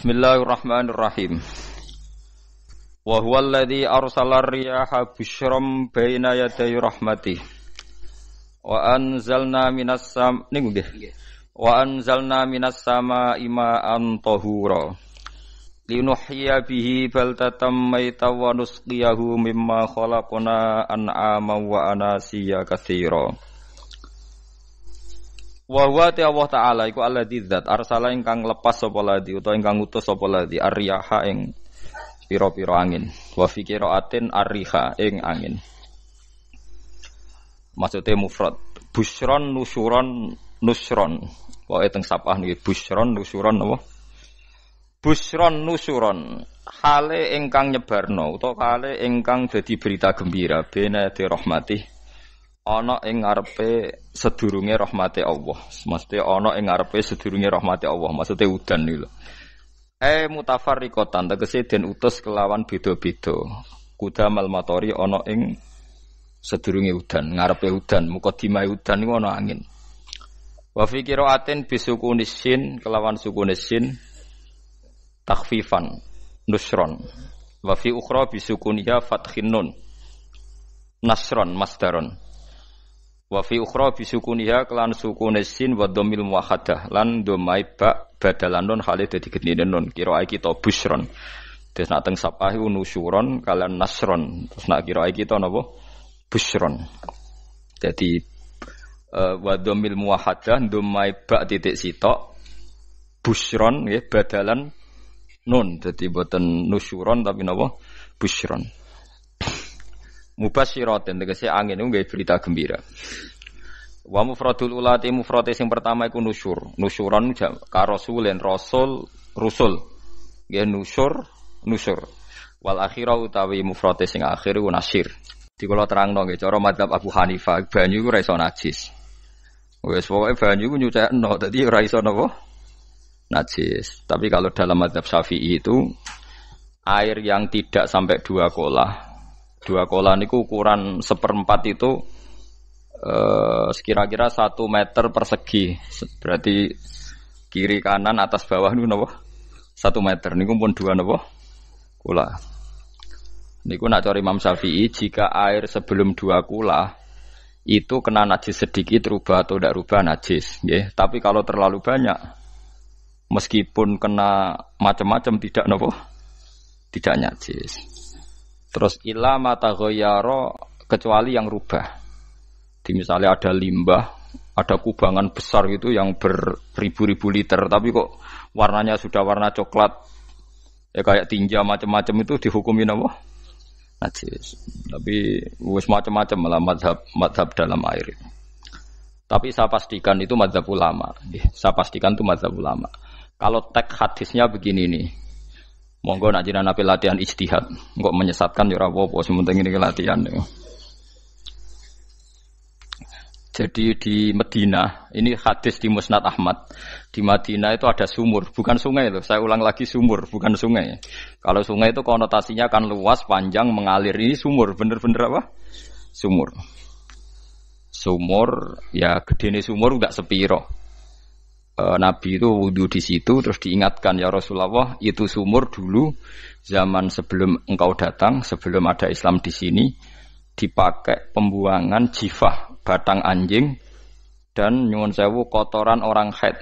Bismillahirrahmanirrahim. Wa huwa alladzi arsala ar-riyaha busyran baina yaday rahmatih. Wa anzalna minas samaa'i ma'an tahura. Linuhyiya bihi baldatan maytan wa nusqiyahu mimma khalaqna an'aman wa anasiya katsira. Wa huwa Allah Ta'ala iku alladzi zat arsala ingkang lepas sapa ladzi utawa ingkang ngutus sapa ladzi ar-riyaha ing pira-pira angin wa fi qiraatin ar-riha ing angin maksude mufrad busyron nusyuron nusron wae teng sapah niki busyron nusyuron apa busyron nusyuron hale ingkang nyebarno utawa hale ingkang dadi berita gembira bena de rahmatih ana ing ngarepe sedurunge rahmate Allah. Maksude ana ing ngarepe sedurunge rahmate Allah. Maksude udan niku lho. Mutafarriqatan tegese den utus kelawan beda-beda. Kudamal matori ana ing sedurunge udan, ngarepe udan, mukadimah udan niku ana angin. Wa fi qiraatin bisukunis sin kelawan sukunis sin takhfifan nusron. Wa fi ukhra bisukuniha fathin nun nasron masdaron. Wa fi ukhra bisukuniha kelan sukunis sin wa dhammil muwahhadah lan dhammai ba badalan nun hale dadi gendine nun kira kita busyron. Terus nak teng sapah iku nusyuron kalian nasron. Terus nak kira kita napa busyron. Jadi wa dhammil muwahhadah dhammai ba titik sitok busyron nggih badalan nun. Dadi boten nusyuron tapi napa busyron. Mubasyiratin tegese angin niku nggih berita gembira. Wa mufradul ulati mufrate sing pertama iku nusyur. Nusyuron ka rasulin rasul rusul. Nggih nusyur. Wal akhirah utawi mufrate sing akhir iku nasyir. Di kula terangno nggih cara madzhab Abu Hanifah banyu iku ora iso najis. Wis pokoke banyu iku nyucekno dadi ora iso napa najis. Tapi kalau dalam madzhab Syafi'i itu air yang tidak sampai 2 kolah. 2 kolah niku ukuran 1/4 itu sekira-kira 1 meter persegi. Berarti kiri kanan atas bawah niku napa? 1 meter niku pun 2 napa? Kolah. Niku nak cara Imam Syafi'i jika air sebelum 2 kolah itu kena najis sedikit rubah atau tidak rubah najis, nggih. Tapi kalau terlalu banyak meskipun kena macam-macam tidak napa? Tidak najis. Terus ila mata ghayyara kecuali yang rubah. Di misalnya ada limbah, ada kubangan besar gitu yang beribu-ribu liter, tapi kok warnanya sudah warna coklat, ya kayak tinja macam-macam itu dihukumin apa? Najis. Tapi wis macam-macam malah madhab dalam air. Tapi saya pastikan itu madhab ulama. Saya pastikan itu madhab ulama. Kalau teks hadisnya begini nih. Monggo nak jenengan ape latihan ijtihad, kok menyesatkan ya ora apa-apa, sementing ini latihan. Jadi di Madinah, ini hadis di Musnad Ahmad. Di Madinah itu ada sumur, bukan sungai loh. Saya ulang lagi sumur, bukan sungai. Kalau sungai itu konotasinya kan luas, panjang, mengalir. Ini sumur, bener-bener apa? Sumur. Sumur, ya gedene sumur enggak sepiro. Nabi itu wudu di situ terus diingatkan ya Rasulullah itu sumur dulu zaman sebelum engkau datang sebelum ada Islam di sini dipakai pembuangan jifah batang anjing dan nyuwun sewu kotoran orang haid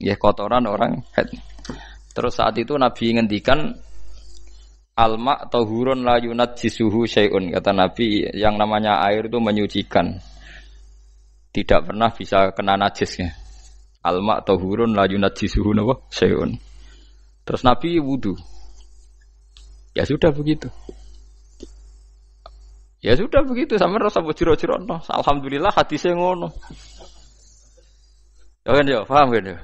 ya kotoran orang haid. Terus saat itu Nabi ngendikan alma tahurun la yunajjisuhu syai'un, kata Nabi yang namanya air itu menyucikan tidak pernah bisa kena najisnya. Alma tahurun la yunajjisuhu napa syai'un. Terus Nabi wudu. Ya sudah begitu. Ya sudah begitu sampe rasa jero-jero no. Alhamdulillah hadise ngono. Ya kan ya, paham kan ya?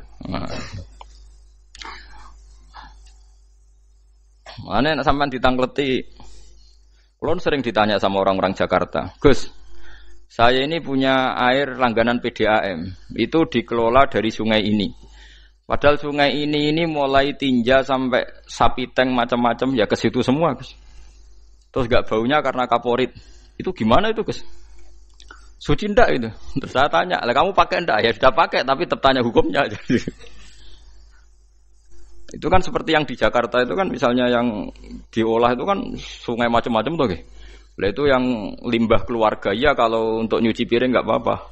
Mane nek sampean ditangkleti. Kulon sering ditanya sama orang-orang Jakarta, "Gus, saya ini punya air langganan PDAM, itu dikelola dari sungai ini. Padahal sungai ini mulai tinja sampai sapi tank macam-macam ya ke situ semua, Gus. Terus enggak baunya karena kaporit. Itu gimana itu, Gus? Suci ndak itu? Terus saya tanya, lah kamu pakai ndak? Ya sudah pakai, tapi tetap tanya hukumnya. Itu kan seperti yang di Jakarta itu kan misalnya yang diolah itu kan sungai macam-macam tuh. Lah itu yang limbah keluarga ya kalau untuk nyuci piring enggak apa-apa.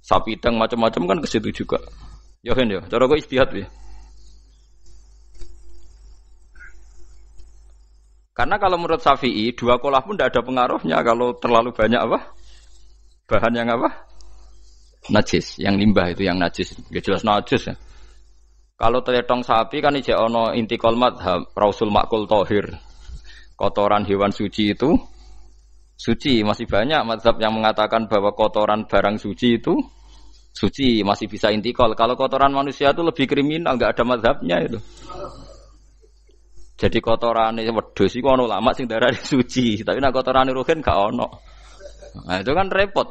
Sapi teng macam-macam kan ke situ juga. Ya kan ya, cara kok istihad ya. Karena kalau menurut Syafi'i, 2 kolah pun tidak ada pengaruhnya kalau terlalu banyak apa? Bahan yang apa? Najis, yang limbah itu yang najis. Ya jelas najis ya. Kalau teletong sapi kan ijek ono intikal madhab, rausul makul tohir. Kotoran hewan suci itu suci, masih banyak mazhab yang mengatakan bahwa kotoran barang suci itu suci, masih bisa intikal. Kalau kotoran manusia itu lebih kriminal, enggak ada mazhabnya itu. Jadi kotorane wedhus iku ana ulama sing darani suci, tapi nek kotorane ruhin gak ono. Nah, itu kan repot.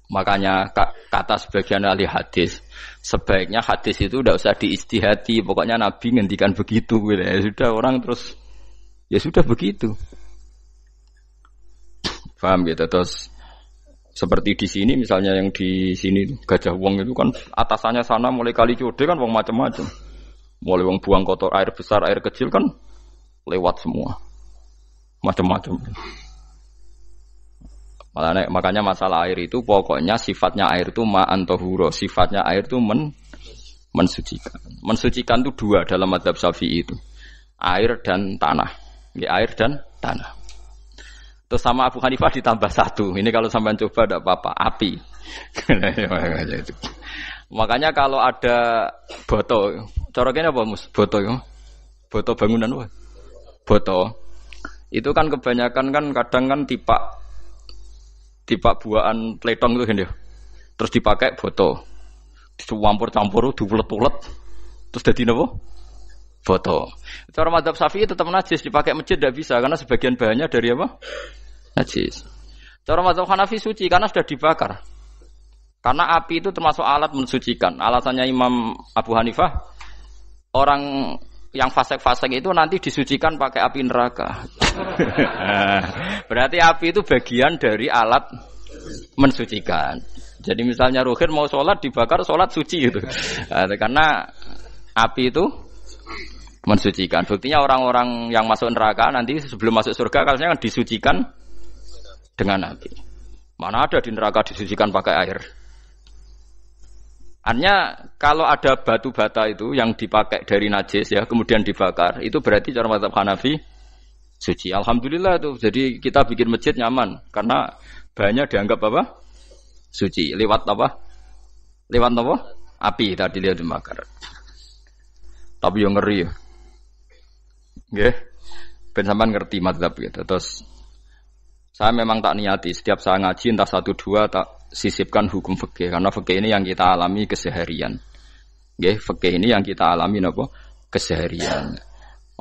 Makanya kata sebagian ahli hadis, sebaiknya hadis itu tidak usah diistihati, pokoknya Nabi ngendikan begitu gitu. Ya sudah orang terus ya sudah begitu. Paham gitu terus seperti di sini misalnya yang di sini Gajah Wong itu kan atasannya sana mulai kali Code kan wong macam-macam. Mulai wong buang kotor air besar, air kecil kan lewat semua. Macam-macam. Makanya masalah air itu pokoknya sifatnya air itu ma'an tahura, sifatnya air itu mensucikan. Mensucikan itu 2 dalam mazhab Syafi'i itu. Air dan tanah. Ya, air dan tanah. Terus sama Abu Hanifah ditambah 1. Ini kalau sampean coba tidak apa-apa, api. Makanya kalau ada boto, cara kene apa Mus? Boto ya. Boto bangunan apa? Boto. Itu kan kebanyakan kan kadang kan tipak buahan pletong itu kan ya. Terus dipakai boto. Dicampur-campur, diulet-ulet. Terus dadi napa? Boto. Cara mazhab Syafi'i tetap najis, dipakai masjid tidak bisa karena sebagian bahannya dari apa? Najis. Cara mazhab Hanafi suci karena sudah dibakar. Karena api itu termasuk alat mensucikan. Alasannya Imam Abu Hanifah, orang yang fasik-fasik itu nanti disucikan pakai api neraka. Berarti api itu bagian dari alat mensucikan. Jadi misalnya Ruhin mau sholat dibakar, sholat suci gitu. Karena api itu mensucikan. Buktinya orang-orang yang masuk neraka nanti sebelum masuk surga harusnya kan disucikan dengan api. Mana ada di neraka disucikan pakai air? Artinya kalau ada batu bata itu yang dipakai dari najis ya kemudian dibakar itu berarti cara mazhab Hanafi suci. Alhamdulillah itu. Jadi kita bikin masjid nyaman karena bahannya dianggap apa? Suci. Lewat apa? Lewat apa? Api tadi dia dibakar. Tapi yang ngeri ya. Nggih. Ben sampean ngerti mazhab gitu. Terus saya memang tak niati setiap saya ngaji entah 1-2 tak sisipkan hukum fikih karena fikih ini yang kita alami keseharian. Nggih, fikih ini yang kita alami napa? Keseharian.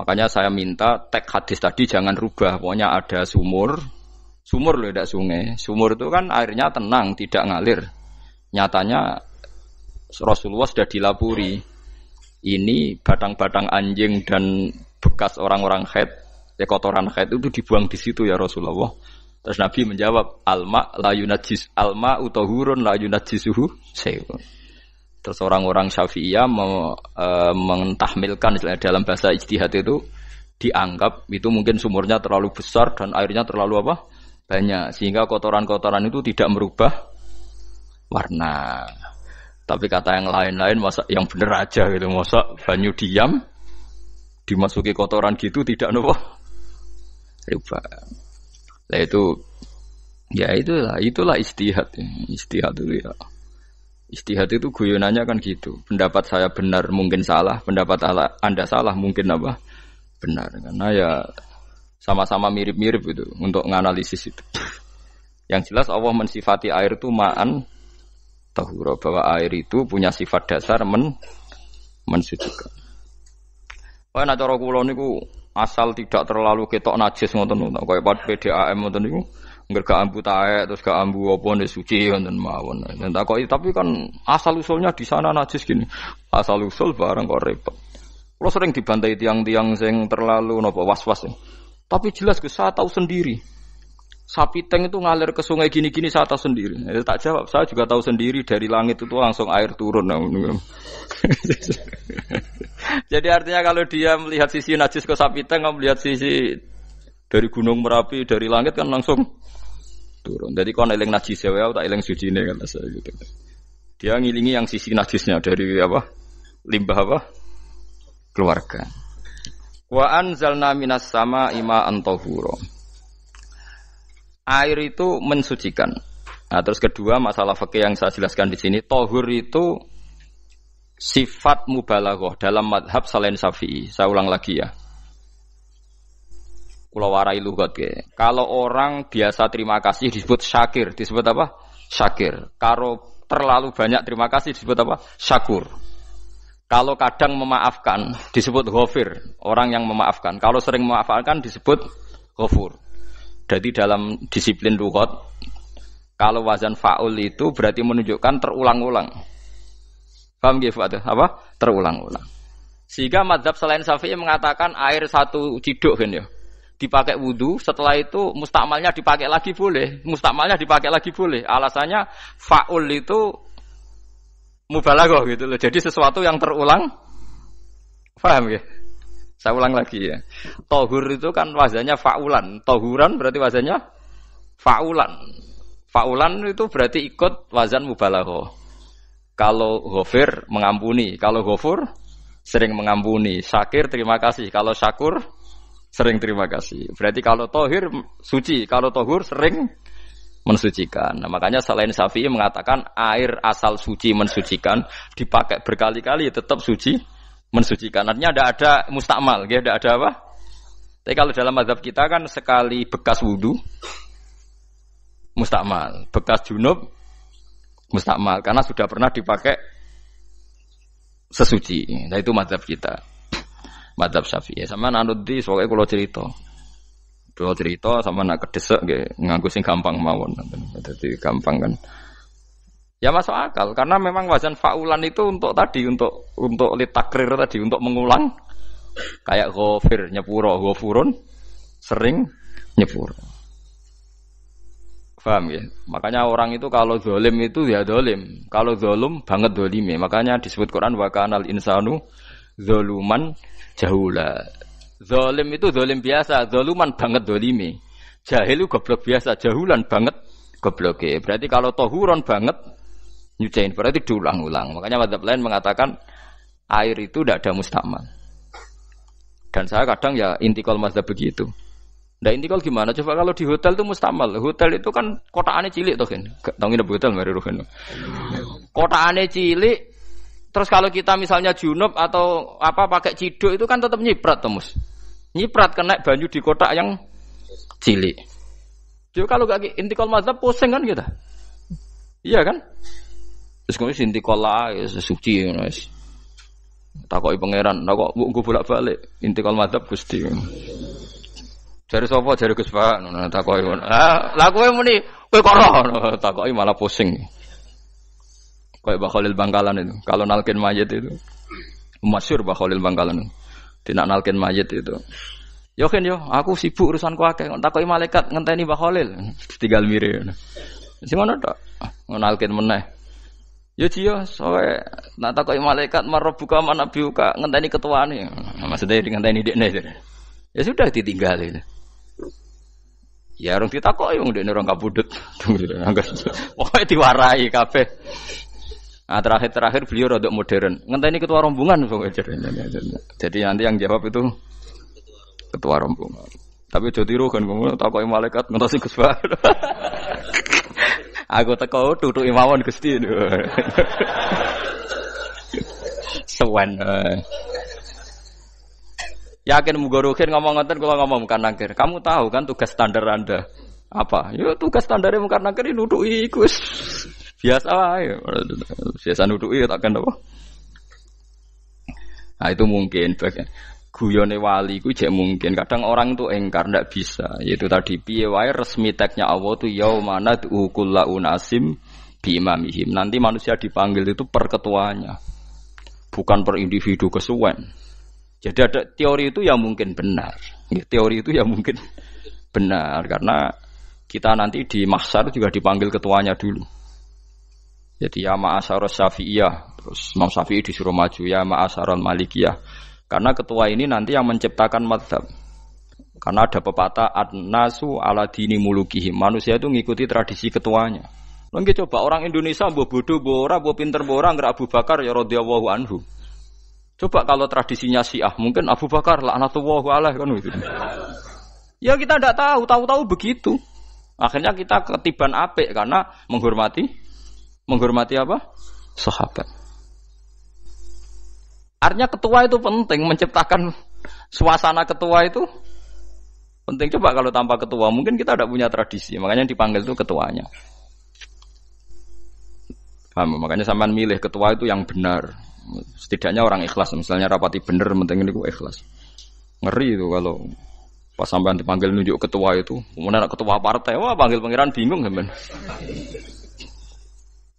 Makanya saya minta teks hadis tadi jangan rubah. Pokoknya ada sumur loh tidak sungai. Sumur itu kan airnya tenang, tidak ngalir. Nyatanya Rasulullah sudah dilapuri. Ini batang-batang anjing dan bekas orang-orang haid, kotoran haid itu dibuang di situ ya Rasulullah. Terus Nabi menjawab, alma utahurun la yunajjisuhu syai'un. Terus orang-orang Syafi'iyah mentahmilkan dalam bahasa ijtihad itu dianggap itu mungkin sumurnya terlalu besar dan airnya terlalu apa? Banyak sehingga kotoran-kotoran itu tidak merubah warna. Tapi kata yang lain-lain masa yang bener aja gitu, masa banyu diam dimasuki kotoran gitu tidak nopo rubah. Nah itu ya itulah istihad. Istihad itu ya. Istihad itu guyonannya kan gitu. Pendapat saya benar mungkin salah, pendapat Anda salah mungkin apa? Benar. Karena ya sama-sama mirip-mirip itu untuk menganalisis itu. Yang jelas Allah mensifati air itu ma'an tahura, bahwa air itu punya sifat dasar mensucikan. Wah nek cara kula niku asal tidak terlalu ketok najis ngoten niku. Kaya PDAM ngoten niku, engger gak ambu taek terus gak ambu apa nek suci ngoten mawon. Tapi kan asal usulnya di sana najis gini. Asal usul barang kok repot. Kula sering dibantai tiang-tiang sing terlalu napa was-was. Tapi jelas saya tahu sendiri. Sapi teng itu ngalir ke sungai gini-gini saya tahu sendiri. Tak jawab, saya juga tahu sendiri dari langit itu langsung air turun. Jadi artinya kalau dia melihat sisi najis ke sapi teng, melihat sisi dari gunung Merapi, dari langit kan langsung turun. Jadi kalau eling najis ya, tak eling suci ini kan saya gitu. Dia ngilingi yang sisi najisnya dari apa? Limbah apa? Keluarga. Wa anzalna minas sama ima antahuro. Air itu mensucikan. Nah, terus kedua masalah fikih yang saya jelaskan di sini, tahur itu sifat mubalaghah dalam madhab selain Syafi'i. Saya ulang lagi ya. Kula warai lugat ke. Kalau orang biasa terima kasih disebut syakir, disebut apa? Syakir. Kalau terlalu banyak terima kasih disebut apa? Syakur. Kalau kadang memaafkan disebut ghafir, orang yang memaafkan. Kalau sering memaafkan disebut ghafur. Jadi dalam disiplin lughat, kalau wazan fa'ul itu berarti menunjukkan terulang-ulang. Paham nggih Pak? Apa? Terulang-ulang. Sehingga mazhab selain Syafi'i mengatakan air satu ciduk kan ya. Dipakai wudu, setelah itu mustakmalnya dipakai lagi boleh. Mustakmalnya dipakai lagi boleh. Alasannya fa'ul itu mubalaghah gitu loh. Jadi sesuatu yang terulang. Paham ya? Saya ulang lagi ya. Tahur itu kan wazannya fa'ulan. Tahuran berarti wazannya fa'ulan. Fa'ulan itu berarti ikut wazan mubalaghah. Kalau ghafir mengampuni, kalau ghafur sering mengampuni. Syakir terima kasih, kalau syakur sering terima kasih. Berarti kalau tahir suci, kalau tahur sering mensucikan. Nah, makanya selain Syafi'i mengatakan air asal suci mensucikan, dipakai berkali-kali tetap suci mensucikan. Artinya ada mustakmal, ya, ada apa? Tapi kalau dalam mazhab kita kan sekali bekas wudu mustakmal, bekas junub mustakmal karena sudah pernah dipakai sesuci. Nah itu mazhab kita, mazhab Syafi'i. Sama nanut di soalnya kalau cerita sama nak kedesek, nganggo sing gampang mawon. Jadi gampang kan? Ya masuk akal karena memang wazan fa'ulan itu untuk tadi untuk litakrir tadi untuk mengulang kayak ghafir nyepuro ghafurun sering nyepuro. Paham ya? Makanya orang itu kalau zalim itu ya zalim, kalau zalum banget zalime. Makanya disebut Quran wa kanal insanu zaluman jahula. Zalim itu zalim biasa, zaluman banget zalime. Jahil itu goblok biasa, jahulan banget gobloke. Berarti kalau tahuron banget nyuciin berarti diulang-ulang. Makanya mazhab lain mengatakan air itu tidak ada mustakmal. Dan saya kadang ya intikal mazhab begitu. Nah intikal gimana? Coba kalau di hotel itu mustakmal. Hotel itu kan kotaannya cilik toh kan. Tahu nggak hotel mari rohen. Kotaannya cilik. Terus kalau kita misalnya junub atau apa pakai ciduk itu kan tetap nyiprat Tomus. Nyiprat kena banyu di kotak yang cilik. Jadi kalau gak intikal mazhab pusing kan kita. Iya kan? Terus kemudian intikal lah suci guys. Takoki pangeran, kok mbok bolak-balik intikal mazhab Gusti. Jare sapa jare Gus Pak ngono takoki ngono. Lah kowe muni kowe kok ora takoki malah pusing. Kayak Mbah Khalil Bangkalan itu. Kalau nalkin mayit itu masyhur Mbah Khalil Bangkalan. Tidak nalkin mayit itu. Yo kan yo, aku sibuk urusanku akeh. Takoki malaikat ngenteni Mbah Khalil. Tinggal mire. Sing ngono tok. Nalkin meneh. Ya jiyo, soalnya nak takoki malaikat marbuka manabiuka ngenteni ketuane. Maksudnya ngenteni dekne. Ya sudah ditinggalin. Ya orang ditakoki wong dekne orang kabudut. Pokoke diwarai kabeh. Nah, terakhir beliau rodok modern. Ngenteni ketua rombongan pokoke. Jadi nanti yang jawab itu ketua rombongan. Tapi aja tiru kan ngono takoki malaikat ngentosi Gus Pak. Aku teko tutuki mawon Gusti. Sewan. Yakin mugorokin ngomong ngoten kula ngomong bukan nangkir. Kamu tahu kan tugas standar Anda apa? Ya tugas standarnya bukan nangkir nutuki iku biasa wae. Biasa nutuki tak kan apa? Nah itu mungkin bagian guyone wali ku jek mungkin kadang orang itu engkar ndak bisa yaitu tadi piye wae resmi teksnya Allah tu yaumana kullu unasim bi imamihim nanti manusia dipanggil itu per ketuanya bukan per individu kesuwen jadi ada teori itu yang mungkin benar ya, teori itu yang mungkin benar karena kita nanti di mahsyar juga dipanggil ketuanya dulu. Jadi ya ma'asyarus Syafi'iyah, terus Imam Syafi'i disuruh maju ya ma'asyarul Malikiyah. Karena ketua ini nanti yang menciptakan madzhab. Karena ada pepatah an-nasu ala dini mulukihim. Manusia itu ngikuti tradisi ketuanya. Lagi coba orang Indonesia mbok bodoh mbok ora mbok pinter mbok ora nggak Abu Bakar ya radhiyallahu anhu. Coba kalau tradisinya Syiah mungkin Abu Bakar laknatullah alaihi kan gitu. Ya kita tidak tahu begitu. Akhirnya kita ketiban apik karena menghormati apa? Sahabat. Artinya ketua itu penting, menciptakan suasana ketua itu penting. Coba kalau tanpa ketua mungkin kita tidak punya tradisi, makanya dipanggil itu ketuanya. Paham? Makanya sampean milih ketua itu yang benar. Setidaknya orang ikhlas, misalnya rapati bener penting ini ikhlas. Ngeri itu kalau pas sampean dipanggil nunjuk ketua itu, kemudian ketua partai, wah panggil pangeran bingung sampean.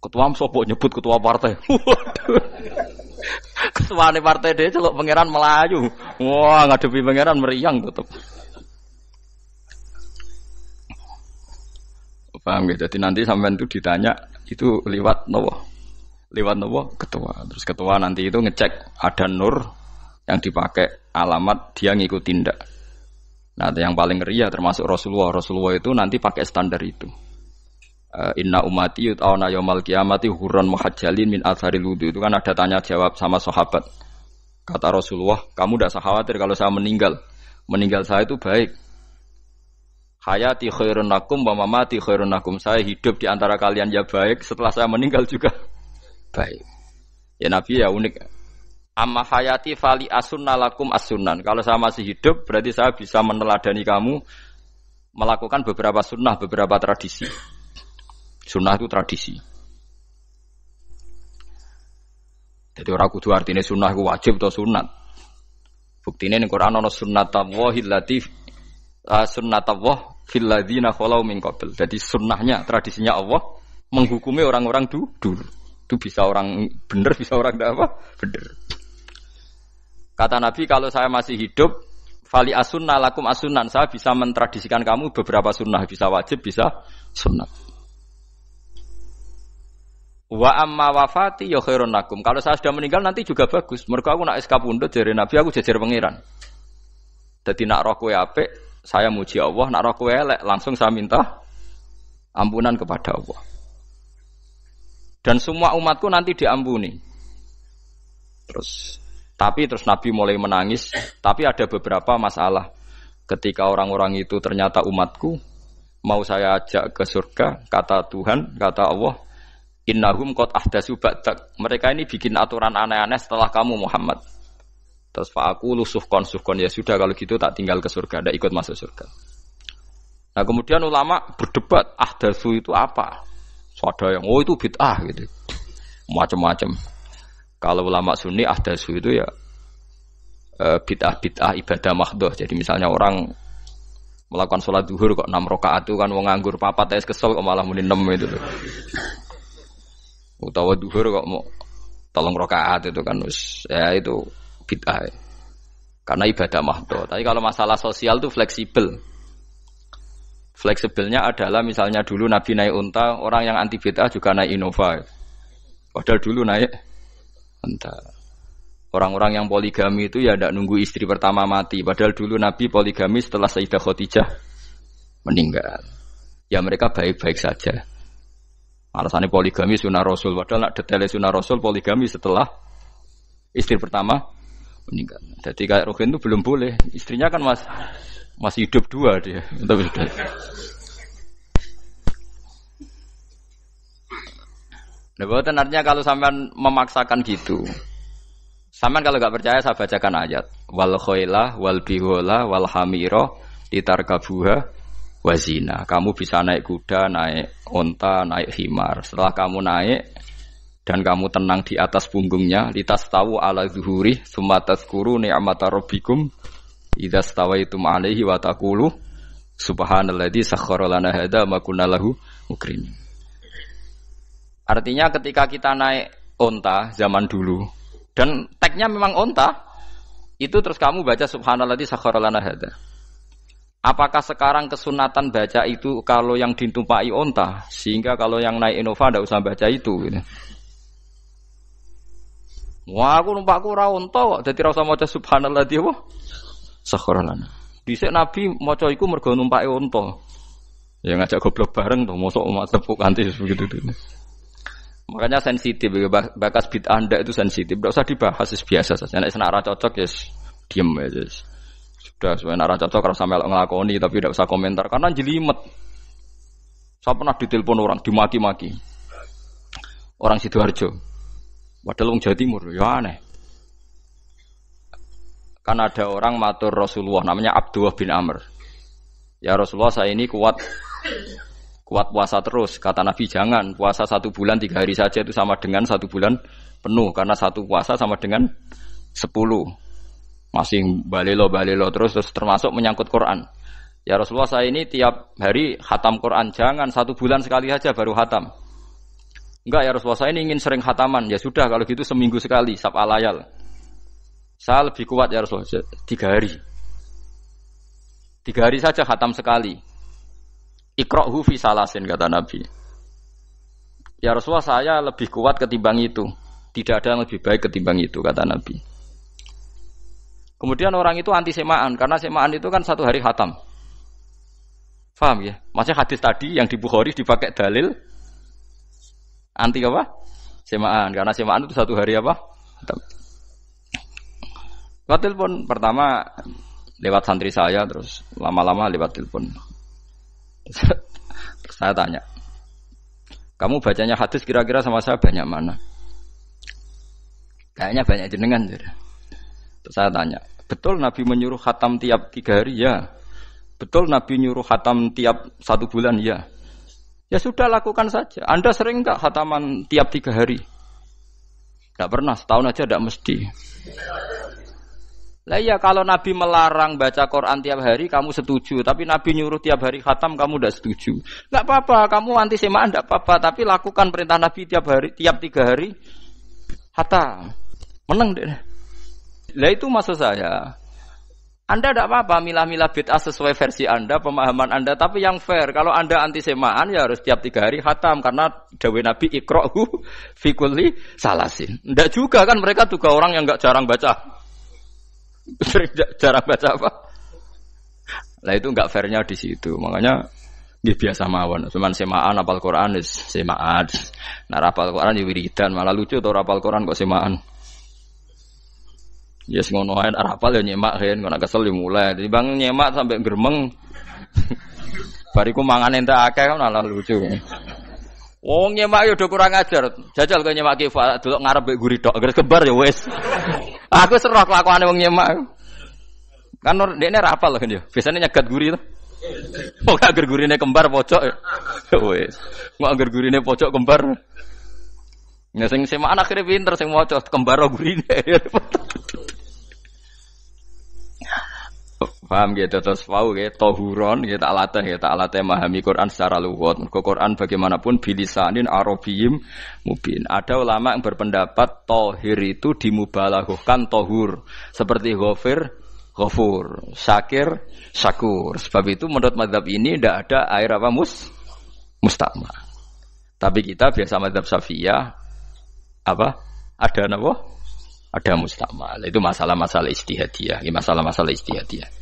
Ketua sopo nyebut ketua partai. Waduh. Ketuane partai dia celuk pangeran Melayu. Wah, ngadepi pangeran meriang tetep. Paham gitu. Jadi nanti sampean itu ditanya itu lewat nopo? Lewat nopo? Ketua. Terus ketua nanti itu ngecek ada nur yang dipakai alamat dia ngikutin ndak. Nah, yang paling ngeri ya termasuk Rasulullah. Rasulullah itu nanti pakai standar itu. Inna ummati yut'auna yaumal qiyamati hurran muhajjalin min atharil wudu. Itu kan ada tanya jawab sama sahabat. Kata Rasulullah, kamu tidak usah khawatir kalau saya meninggal. Meninggal saya itu baik. Hayati khairun lakum wa mamati khairun lakum. Saya hidup di antara kalian ya baik, setelah saya meninggal juga baik. Ya Nabi ya unik. Amma hayati fali asunna lakum as-sunan. Kalau saya masih hidup berarti saya bisa meneladani kamu melakukan beberapa sunnah, beberapa tradisi. Sunnah itu tradisi. Jadi orang kudu artinya sunnah itu wajib atau sunat. Buktinya di Quran ada sunnatallahil latif sunnatullah fil ladzina khalau min qabl. Jadi sunnahnya, tradisinya Allah menghukumi orang-orang dulu. Itu bisa orang benar, bisa orang tidak apa? Benar. Kata Nabi, kalau saya masih hidup, fali asunna lakum asunan, saya bisa mentradisikan kamu beberapa sunnah, bisa wajib, bisa sunnah. Wa amma wafati ya khairun lakum. Kalau saya sudah meninggal nanti juga bagus. Mergo aku nak SK pundhut jare Nabi aku jejer pangeran. Dadi nak roh kowe apik, saya muji Allah, nak roh kowe elek langsung saya minta ampunan kepada Allah. Dan semua umatku nanti diampuni. Tapi terus Nabi mulai menangis, tapi ada beberapa masalah. Ketika orang-orang itu ternyata umatku, mau saya ajak ke surga, kata Tuhan, kata Allah, innahum qad ahdatsu ba'dak. Mereka ini bikin aturan aneh-aneh setelah kamu Muhammad. Terus fa'aqulu suhqan ya sudah kalau gitu tak tinggal ke surga, ndak ikut masuk surga. Nah, kemudian ulama berdebat ahdatsu itu apa? So, ada yang itu bid'ah gitu. Macam-macam. Kalau ulama Sunni ahdatsu itu ya bid'ah ibadah mahdhah. Jadi misalnya orang melakukan sholat zuhur kok 6 rakaat itu kan wong nganggur papat es kesel kok malah muni 6 itu tuh. Utawa duhur kok mau 3 rakaat itu kan ya itu bid'ah. Karena ibadah mahdhah. Tapi kalau masalah sosial itu fleksibel. Fleksibelnya adalah misalnya dulu Nabi naik unta, orang yang anti bid'ah juga naik Innova. Padahal dulu naik unta. Orang-orang yang poligami itu ya tidak nunggu istri pertama mati. Padahal dulu Nabi poligami setelah Sayyidah Khadijah meninggal. Ya mereka baik-baik saja. Alasannya poligami sunnah Rasul. Padahal nak detailnya sunnah Rasul poligami setelah istri pertama meninggal. Jadi kayak Ruhin itu belum boleh. Istrinya kan masih hidup 2 dia. Nah, bukan artinya kalau sampean memaksakan gitu. Sampean kalau enggak percaya saya bacakan ayat. Wal khailah wal bihola wal hamira litarkabuha wazina. Kamu bisa naik kuda, naik onta, naik himar. Setelah kamu naik dan kamu tenang di atas punggungnya, litastawu ala zuhuri, tsumma tazkuru ni'mata rabbikum idza stawaitum 'alaihi wa taqulu subhanalladzi sakhkhara lana hadza ma kunna lahu muqrinin. Artinya ketika kita naik onta zaman dulu dan tagnya memang onta, itu terus kamu baca subhanalladzi sakhkhara lana hadza. Apakah sekarang kesunatan baca itu kalau yang ditumpai onta, sehingga kalau yang naik Innova ndak usah baca itu gitu. Wah, aku numpakku ora onta kok, dadi ora usah maca subhanallah dia apa? Sakharan. Dhisik Nabi maca iku mergo numpake onta. Ya ngajak goblok bareng to, mosok tepuk kanthi begitu tuh. Makanya sensitif, bakas bid'ah Anda itu sensitif. Tidak usah dibahas, biasa saja. Nek senara cocok ya diem aja. Sudah, senara cocok kalau sampai ngelakoni tapi tidak usah komentar karena jelimet. Saya pernah ditelepon orang, dimaki-maki. Orang Sidoarjo. Padahal orang Jawa Timur, ya aneh. Kan ada orang matur Rasulullah namanya Abdullah bin Amr. Ya Rasulullah, saya ini kuat puasa terus. Kata Nabi, jangan puasa 1 bulan 3 hari saja itu sama dengan 1 bulan penuh. Karena 1 puasa sama dengan 10. Masih balelo terus termasuk menyangkut Quran. Ya Rasulullah, saya ini tiap hari khatam Quran. Jangan 1 bulan sekali saja baru khatam. Enggak ya Rasulullah, saya ini ingin sering khataman. Ya sudah kalau gitu seminggu sekali, sab'al layal. Saya lebih kuat ya Rasulullah, 3 hari. 3 hari saja khatam sekali. Iqra'hu fi salasin, kata Nabi. Ya Rasulullah, saya lebih kuat ketimbang itu. Tidak ada yang lebih baik ketimbang itu, kata Nabi. Kemudian orang itu anti semaan, karena semaan itu kan 1 hari khatam. Paham ya? Maksudnya hadis tadi yang di Bukhari dipakai dalil anti apa? Semaan, karena semaan itu 1 hari apa? Khatam. Lewat telepon pertama lewat santri saya, terus lama-lama lewat telepon. Terus saya tanya, kamu bacanya hadis kira-kira sama saya banyak mana? Kayaknya banyak jenengan. Terus saya tanya, betul Nabi menyuruh khatam tiap 3 hari? Ya. Betul Nabi nyuruh khatam tiap 1 bulan? Ya. Ya sudah, lakukan saja. Anda sering enggak khataman tiap 3 hari? Enggak pernah, setahun aja enggak mesti. Lah iya, kalau Nabi melarang baca Quran tiap hari kamu setuju, tapi Nabi nyuruh tiap hari khatam kamu tidak setuju. Enggak apa-apa, kamu anti semaan enggak apa-apa, tapi lakukan perintah Nabi tiap 3 hari khatam. Menang deh. Lah itu maksud saya. Anda tidak apa-apa milah-milah bid'ah sesuai versi Anda, pemahaman Anda, tapi yang fair. Kalau Anda anti semaan ya harus tiap 3 hari khatam karena dawuh Nabi iqra'hu fi kulli salasin. Enggak juga kan, mereka juga orang yang enggak jarang baca. Jarang baca apa? Lah itu enggak fairnya di situ. Makanya dia biasa mawon. Cuman semaan apal Quran wis semaan. Nah apal Quran ya wiridan, malah lucu to apal Quran kok semaan. Ya yes, ngono ae apal ya nyemak kan, kok kesel ya mulai. Jadi bang nyemak sampai gremeng. Bariku mangan entek akeh kan malah lucu. Wong nyemak yo do kurang ajar. Jajal kok nyemak ki delok ngarep mbek guri tok, gres kebar ya wis. Aku serah kelakuane wong nyemak. Kan dekne ra apal kan yo. Biasane nyegat guri to. Kok agar gurine kembar pojok ya. Wis. Kok agar gurine pojok kembar. Ya sing semaan akhire pinter sing maca kembar gurine. Paham gitu, terus paham gitu, tohuron gitu, tak latih memahami Quran secara luwat. Quran bagaimanapun bilisanin arabiyim mubin. Ada ulama yang berpendapat tohir itu dimubalaghahkan tohur, seperti ghafir, ghafur, syakir, syakur. Sebab itu menurut mazhab ini tidak ada air apa musta'ma. Tapi kita biasa mazhab Syafi'iyah apa? Ada apa? Ada musta'ma. Itu masalah-masalah ijtihadiyah, masalah-masalah ijtihadiyah.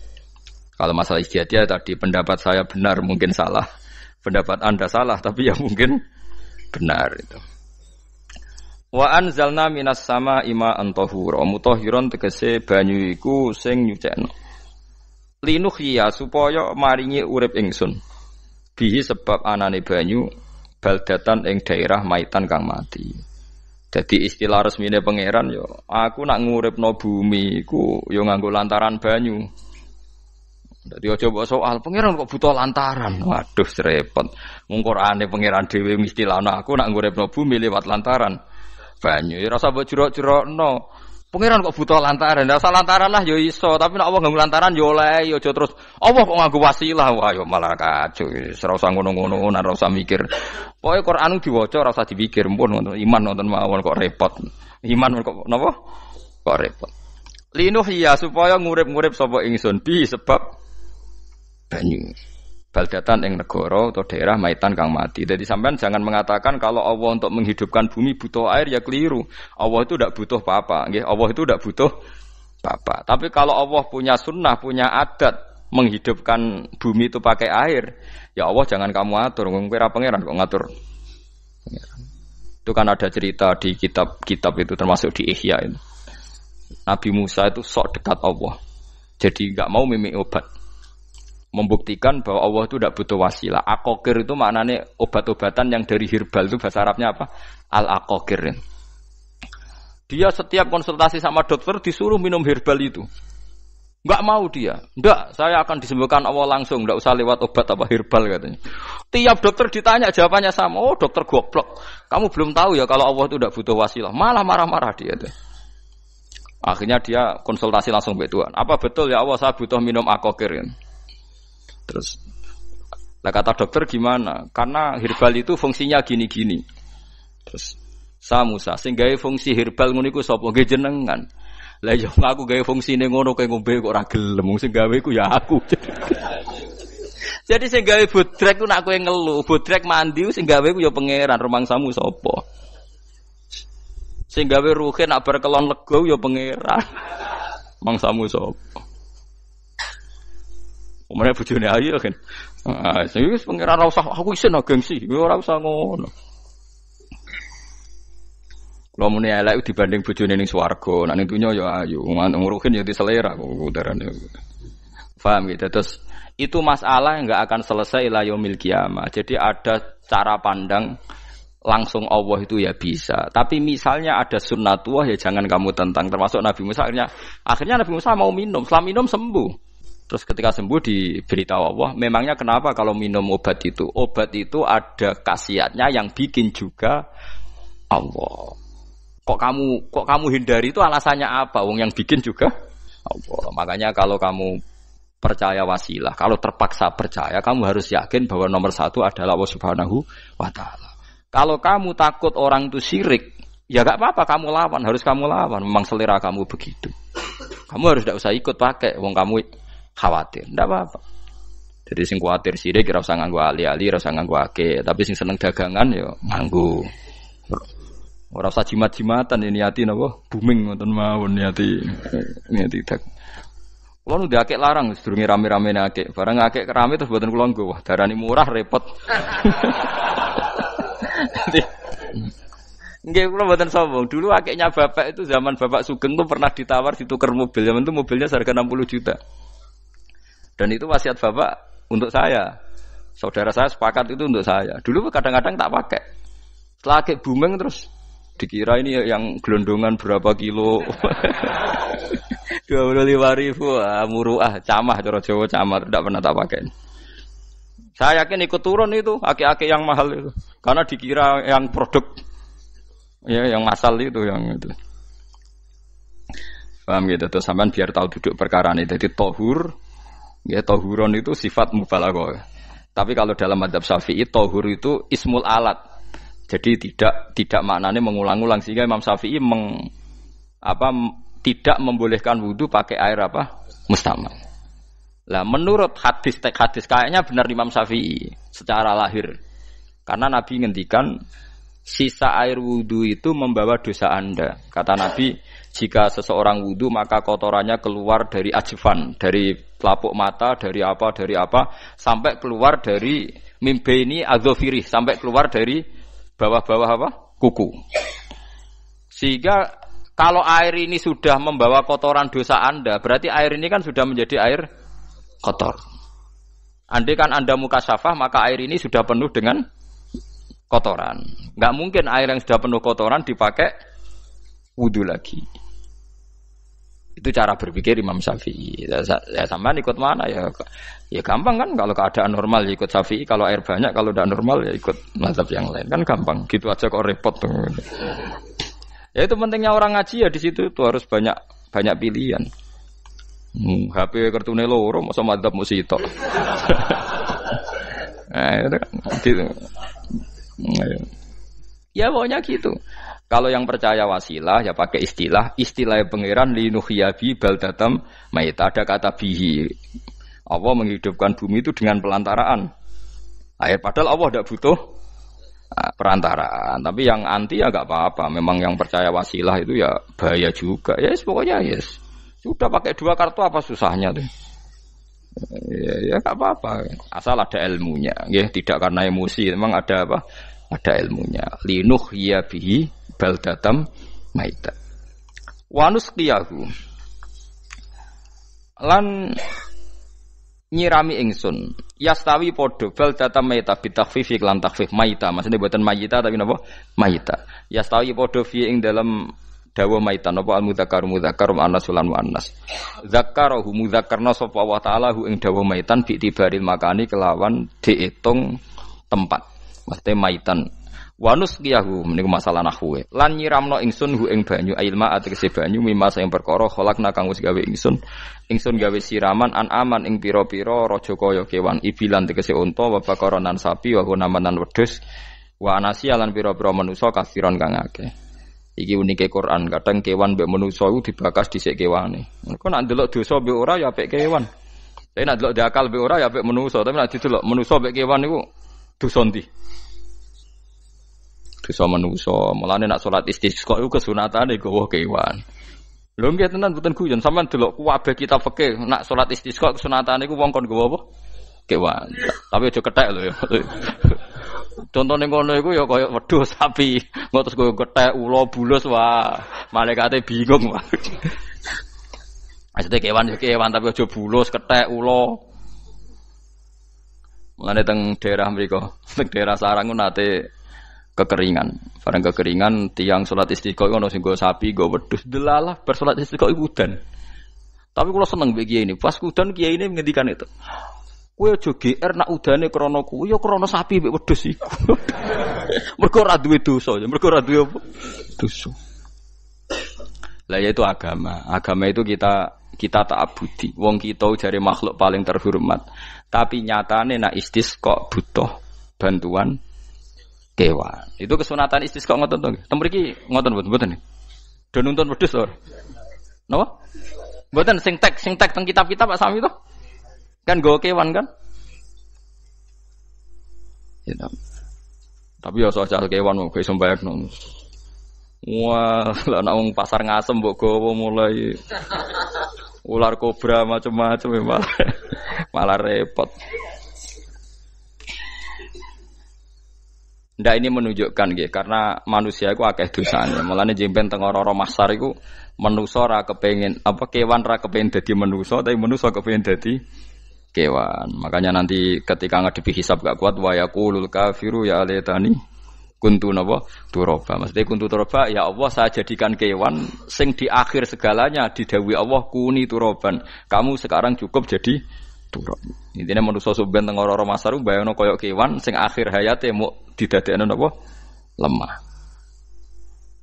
Kalau masalah ijtihadiyah tadi pendapat saya benar mungkin salah, pendapat Anda salah tapi ya mungkin benar itu. Wa anzalna minas sama ma'an tahura, mutahhiron tegese banyu iku sing nyucekno. Linuhya supaya maringi urip ingsun. Bihi sebab anane banyu baldatan ing daerah maitan kang mati. Jadi istilah resmine pangeran yo, aku nak nguripno bumi iku yo nganggo lantaran banyu. Dadi aja mbok soal pangeran kok butuh lantaran. Waduh repot. Wong Qur'ane pangeran dhewe istilahno aku nak nguripno bumi lewat lantaran banyu. Ya rasa mbok jurok-jurokno. Pangeran kok butuh lantaran. Lah lantaran lah ya iso, tapi nek Allah nganggo lantaran ya oleh, ya aja terus Allah kok nganggo wasilah. Wah ya malah kacau. Ora usah ngono-ngono, ora usah mikir. Pokoke Qur'an diwaca ora usah dipikir, pun iman wonten mawon kok repot. Iman kok napa? Kok repot. Linuh ya supaya ngurip-ngurip sapa ingsun bi sebab banyu. Baldatan ing negara atau daerah maitan kang mati. Jadi sampean jangan mengatakan kalau Allah untuk menghidupkan bumi butuh air ya keliru. Allah itu tidak butuh apa-apa, nggih. Allah itu tidak butuh apa-apa. Tapi kalau Allah punya sunnah, punya adat menghidupkan bumi itu pakai air, ya Allah jangan kamu atur. Wong kowe ra pangeran kok ngatur. Itu kan ada cerita di kitab-kitab itu termasuk di Ihya itu. Nabi Musa itu sok dekat Allah. Jadi enggak mau mimik obat. Membuktikan bahwa Allah itu tidak butuh wasilah. Aqaqir itu maknanya obat-obatan yang dari herbal itu bahasa Arabnya apa? Al-aqaqir. Dia setiap konsultasi sama dokter disuruh minum herbal itu. Enggak mau dia. Enggak, saya akan disembuhkan Allah langsung, enggak usah lewat obat apa herbal katanya. Tiap dokter ditanya jawabannya sama. Oh, dokter goblok. Kamu belum tahu ya kalau Allah itu tidak butuh wasilah. Malah marah-marah dia tuh. Akhirnya dia konsultasi langsung ke Tuhan. Apa betul ya Allah saya butuh minum aqaqir? Terus, lah kata dokter gimana? Karena herbal itu fungsinya gini-gini. Terus, Musa, sing gawe fungsi herbal ngono iku sapa? Nggih jenengan. Lah yo aku gawe fungsine ngono kowe ngombe kok ora gelem. Sing gawe iku ya aku. Jadi sing gawe bodrek ku nek kowe ngelu, bodrek mandi sing gawe ku ya pangeran, rumangsamu sapa? Sing gawe ruhe nak bar kelon lega ya pangeran. Mangsamu sapa? Umane bojone ayu kan. Ah, sing wis pangeran ora usah aku isin gengsi, ora usah ngono. Kalau muni elek dibanding bojone ning swarga, nek ning donya ya ayu, nguruhin ya diselera kok udarane. Paham gitu. Terus itu masalah yang enggak akan selesai ila yaumil kiamah. Jadi ada cara pandang langsung Allah itu ya bisa. Tapi misalnya ada sunnatullah ya jangan kamu tentang. Termasuk Nabi Musa akhirnya Nabi Musa mau minum, setelah minum sembuh. Terus ketika sembuh diberitahu Allah, memangnya kenapa kalau minum obat itu? Obat itu ada khasiatnya yang bikin juga Allah. Kok kamu hindari itu alasannya apa? Wong yang bikin juga Allah. Makanya kalau kamu percaya wasilah, kalau terpaksa percaya, kamu harus yakin bahwa nomor satu adalah Allah Subhanahu wa Ta'ala. Kalau kamu takut orang itu syirik, ya gak apa-apa, kamu lawan, harus kamu lawan. Memang selera kamu begitu. Kamu harus tidak usah ikut pakai, wong kamu khawatir, tidak apa-apa. Jadi sing khawatir syirik, ora usah nganggo ali-ali, ora usah nganggo ake. Tapi sing seneng dagangan, ya nganggo. Ora usah jimat-jimatan ini niati napa booming ngoten mawon niati dak. Kulo nu akeh larang sedurunge rame-rame akeh. Bareng akeh rame terus mboten kula nggo. Wah, darani murah repot. Nggih kula mboten sombong. Dulu akehnya bapak itu zaman Bapak Sugeng tuh pernah ditawar ditukar mobil. Zaman itu mobilnya harga 60 juta. Dan itu wasiat bapak untuk saya. Saudara saya sepakat itu untuk saya. Dulu kadang-kadang tak pakai. Setelah akeh booming terus dikira ini yang gelondongan berapa kilo. 25.000 muruah camah cara Jawa camah tidak pernah tak pakai. Saya yakin ikut turun itu aki-aki yang mahal itu karena dikira yang produk ya yang masal itu yang itu. Paham gitu terus sampean biar tahu duduk perkara ini. Jadi tohur ya tohuron itu sifat mubalaghah. Tapi kalau dalam madzhab Syafi'i tohur itu ismul alat. Jadi tidak maknanya mengulang-ulang sehingga Imam Syafi'i tidak membolehkan wudu pakai air apa? Mustamal. Lah menurut hadis kayaknya benar Imam Syafi'i secara lahir. Karena Nabi ngendikan sisa air wudu itu membawa dosa Anda. Kata Nabi, jika seseorang wudu maka kotorannya keluar dari ajfan, dari pelapuk mata, dari apa sampai keluar dari mimbaini adzofiri, sampai keluar dari bawah-bawah apa? Kuku. Sehingga kalau air ini sudah membawa kotoran dosa Anda, berarti air ini kan sudah menjadi air kotor. Andai kan Anda mukasyafah, maka air ini sudah penuh dengan kotoran. Enggak mungkin air yang sudah penuh kotoran dipakai wudu lagi. Itu cara berpikir Imam Syafi'i. Ya sampean ikut mana ya? Ya gampang kan kalau keadaan normal ya ikut Syafi'i, kalau air banyak, kalau tidak normal ya ikut mazhab yang lain. Kan gampang. Gitu aja kok repot tuh. Ya itu pentingnya orang ngaji ya di situ tuh harus banyak pilihan. HP kartune loro masa mazhab mesti tok. Itu kan gitu. Ya pokoknya gitu. Kalau yang percaya wasilah ya pakai istilah pangeran linuhyabi baldatam mayit, ada kata bihi. Allah menghidupkan bumi itu dengan pelantaraan air. Padahal Allah tidak butuh perantaraan. Tapi yang anti ya nggak apa-apa. Memang yang percaya wasilah itu ya bahaya juga. Yes, pokoknya yes. Sudah pakai 2 kartu apa susahnya tuh? Ya nggak apa-apa. Asal ada ilmunya. Ya, tidak karena emosi. Memang ada apa? Ada ilmunya. Linuh ya bihi baldatam maita. Wanus qiyahu. Lan nyirami ingsun yastawi podo bal data maita bitakhfif lan takhfif maita maksudnya buatan mayita tapi napa maita yastawi podo fi ing dalam dawa maita napa al mudzakkar muannas lan muannas zakkarahu mudzakkarna sapa Allah taala hu ing dawa maitan bi tibaril makani kelawan diitung tempat maksudnya maitan wanus qiyahu meniku masalah nahwu lan nyiramno ingsun hu ing banyu ilma ategese banyu mimma sing perkara khalaqna kang wis gawe ingsun gawe siraman an aman ing pira-pira raja kaya kewan ibilan tegese unta wa bakaronan sapi wa namanan wedhus wa anasiya lan pira-pira manusa kafiron kang akeh iki unike Quran kadang kewan mbek manusa iku dibakas dhisik kewane engko nek ndelok dosa mbek ora ya apik kewan tapi nek ndelok diakal mbek ora ya apik manusa tapi nek didelok manusa mbek kewan niku dosa ndi dosa manusa mulane nek salat istisqa iku kesunatane gawa kewan. Lho nggih tenan mboten guyon sampean delok kabeh kitab fikih nek salat istisqa kesunatane iku wong kon gawa apa? Kewan. Tapi aja kethek lho ya. Contone ngono iku ya kaya wedhus sapi, engko terus go kethek ula bulus wah malaikate bingung wah. Maksudnya kewan ya kewan tapi aja bulus kethek ula. Mulane teng daerah mriku, teng daerah sarang ku nate kekeringan. Barang kekeringan tiang salat istiqo ono sing go sapi, go wedhus. Delalah bar salat istiqo iku udan. Tapi kula seneng mbek kiai ini. Pas udan kiai ini ngendikan itu. Kowe aja GR nak udane krana kuwi ya krana sapi mbek wedhus iku. Mergo ora duwe dosa, mergo ora duwe apa? Dosa. Lah ya itu agama. Agama itu kita ta'abudi. Wong kita jare makhluk paling terhormat. Tapi nyatane nak istisqa butuh bantuan kewan. Itu kesunatan istisqa ngoten to. Tem mriki ngoten mboten. Do nuntun wedhus to. Napa? Mboten sing tek teng kitab-kitab Pak Sami to. Kan nggo kewan kan? Ya. Tapi ya soal kewan kok iso mbayakno. Wah, lah nek wong pasar ngasem mbok gawa mulai ular kobra macam-macam malah repot. Ndak ini menunjukkan nggih karena manusia iku akeh dosane. Mulane jemben teng ora mahsar iku manusa ora kepengin apa kewan ora kepengin dadi manusa tapi manusa kepengin dadi kewan. Makanya nanti ketika ngadepi hisab gak kuat wa yaqulul kafiru ya alaytani kuntu napa turaba. Maksudnya kuntu turaba ya Allah saya jadikan kewan sing di akhir segalanya didhawuhi Allah kuni turaban. Kamu sekarang cukup jadi turab. Intine manusa sampeyan teng ora masar bayangno kaya kewan sing akhir hayate mau didadekno napa lemah.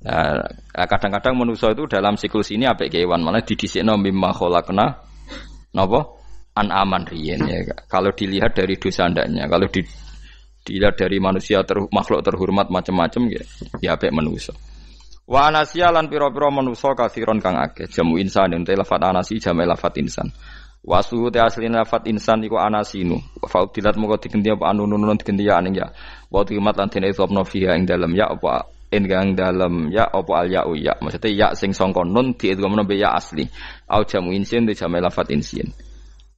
Nah, kadang-kadang manusa itu dalam siklus ini apik kewan malah didhisikno mimma khalaqna napa an-aman riyen ya. Kalau dilihat dari dosa ndaknya, kalau dilihat dari manusia makhluk terhormat macam-macam ya apik manusa. Wa anasiya lan pira-pira manusa kathiron kang akeh jamu insan ente lafat anasi jamu lafat insan. Wasu te asline lafat insan iku anasinu. Fa udilat moko digenti apa anunun digenti ya aning ya. Wa timat lan dene sopno fiha ing dalem ya apa ing dalem ya apa al ya ya. Maksudnya ya sing sangka nun diidghamno be ya asli. Au jamu insin te jamu lafat insin.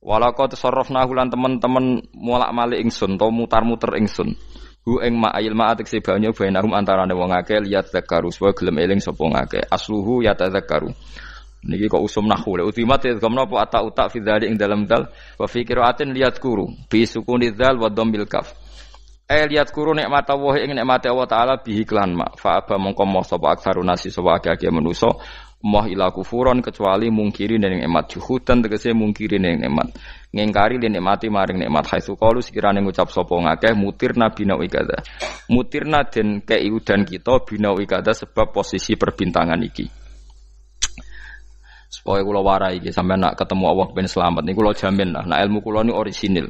Walaqad sarrafna lan teman-teman molak-malik ingsun to mutar-muter ingsun. Hu ing ma'il ma'atik sebanyo bainahum antarane wong akeh liat zakaru supaya gelem eling sapa ngakeh. Asluhu ya tadzakaru. Niki kok usum nahwu le ultimat gamna apa ata fi dzalik ing dalam dal wa fi qiraatin liat kuru bi sukuni dzal wa dhammil kaf liat kuru nikmat Allah ing nikmate Allah taala bihi klan ma fa aba mongko moh sapa aksarun nasi sapa akeh manusa moh ila kufuron kecuali mungkiri ning nikmat juhudan tegese mungkiri ning nikmat ngingkari nikmati maring nikmat haitsu qalu sekirane ngucap sapa ngakeh mutirna bina ikada mutirna den keiudan kita bina ikada sebab posisi perbintangan iki. Supaya kula warai iki sampeyan nak ketemu Allah ben selamat niku kula jamin lah nek ilmu kula ni orisinil.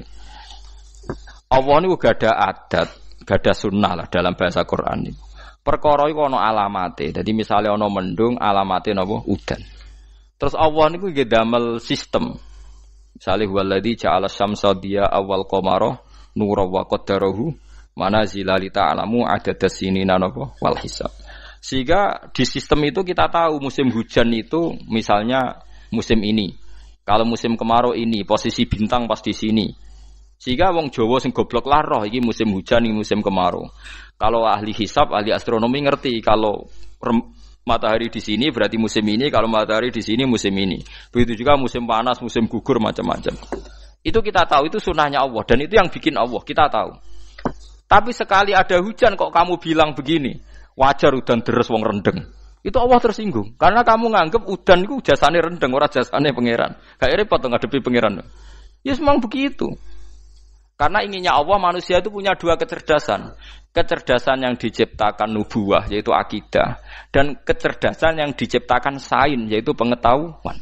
Allah niku gak ada adat, gak ada sunnah lah dalam bahasa Quran niku. Perkara iku ana alamate. Dadi misale ana mendung alamate napa udan. Terus Allah niku nggih damel sistem. Misalnya huwaladzi ja'ala syamsa diya awal qamara nura wa qaddarahu manazila li ta'lamu adadas sinina wal hisab. Sehingga di sistem itu kita tahu musim hujan itu misalnya musim ini. Kalau musim kemarau ini posisi bintang pas di sini. Sehingga wong Jawa sing goblok lah roh iki musim hujan iki musim kemarau. Kalau ahli hisab, ahli astronomi ngerti kalau matahari di sini berarti musim ini, kalau matahari di sini musim ini. Begitu juga musim panas, musim gugur macam-macam. Itu kita tahu, itu sunnahnya Allah dan itu yang bikin Allah, kita tahu. Tapi sekali ada hujan kok kamu bilang begini, wajar udan deres wong rendeng. Itu Allah tersinggung karena kamu nganggep udan itu jasane rendeng, ora jasane pangeran. Gak repot ngadepi pangeran. Ya memang begitu. Karena inginnya Allah manusia itu punya dua kecerdasan. Kecerdasan yang diciptakan nubuwah yaitu akidah dan kecerdasan yang diciptakan sains yaitu pengetahuan.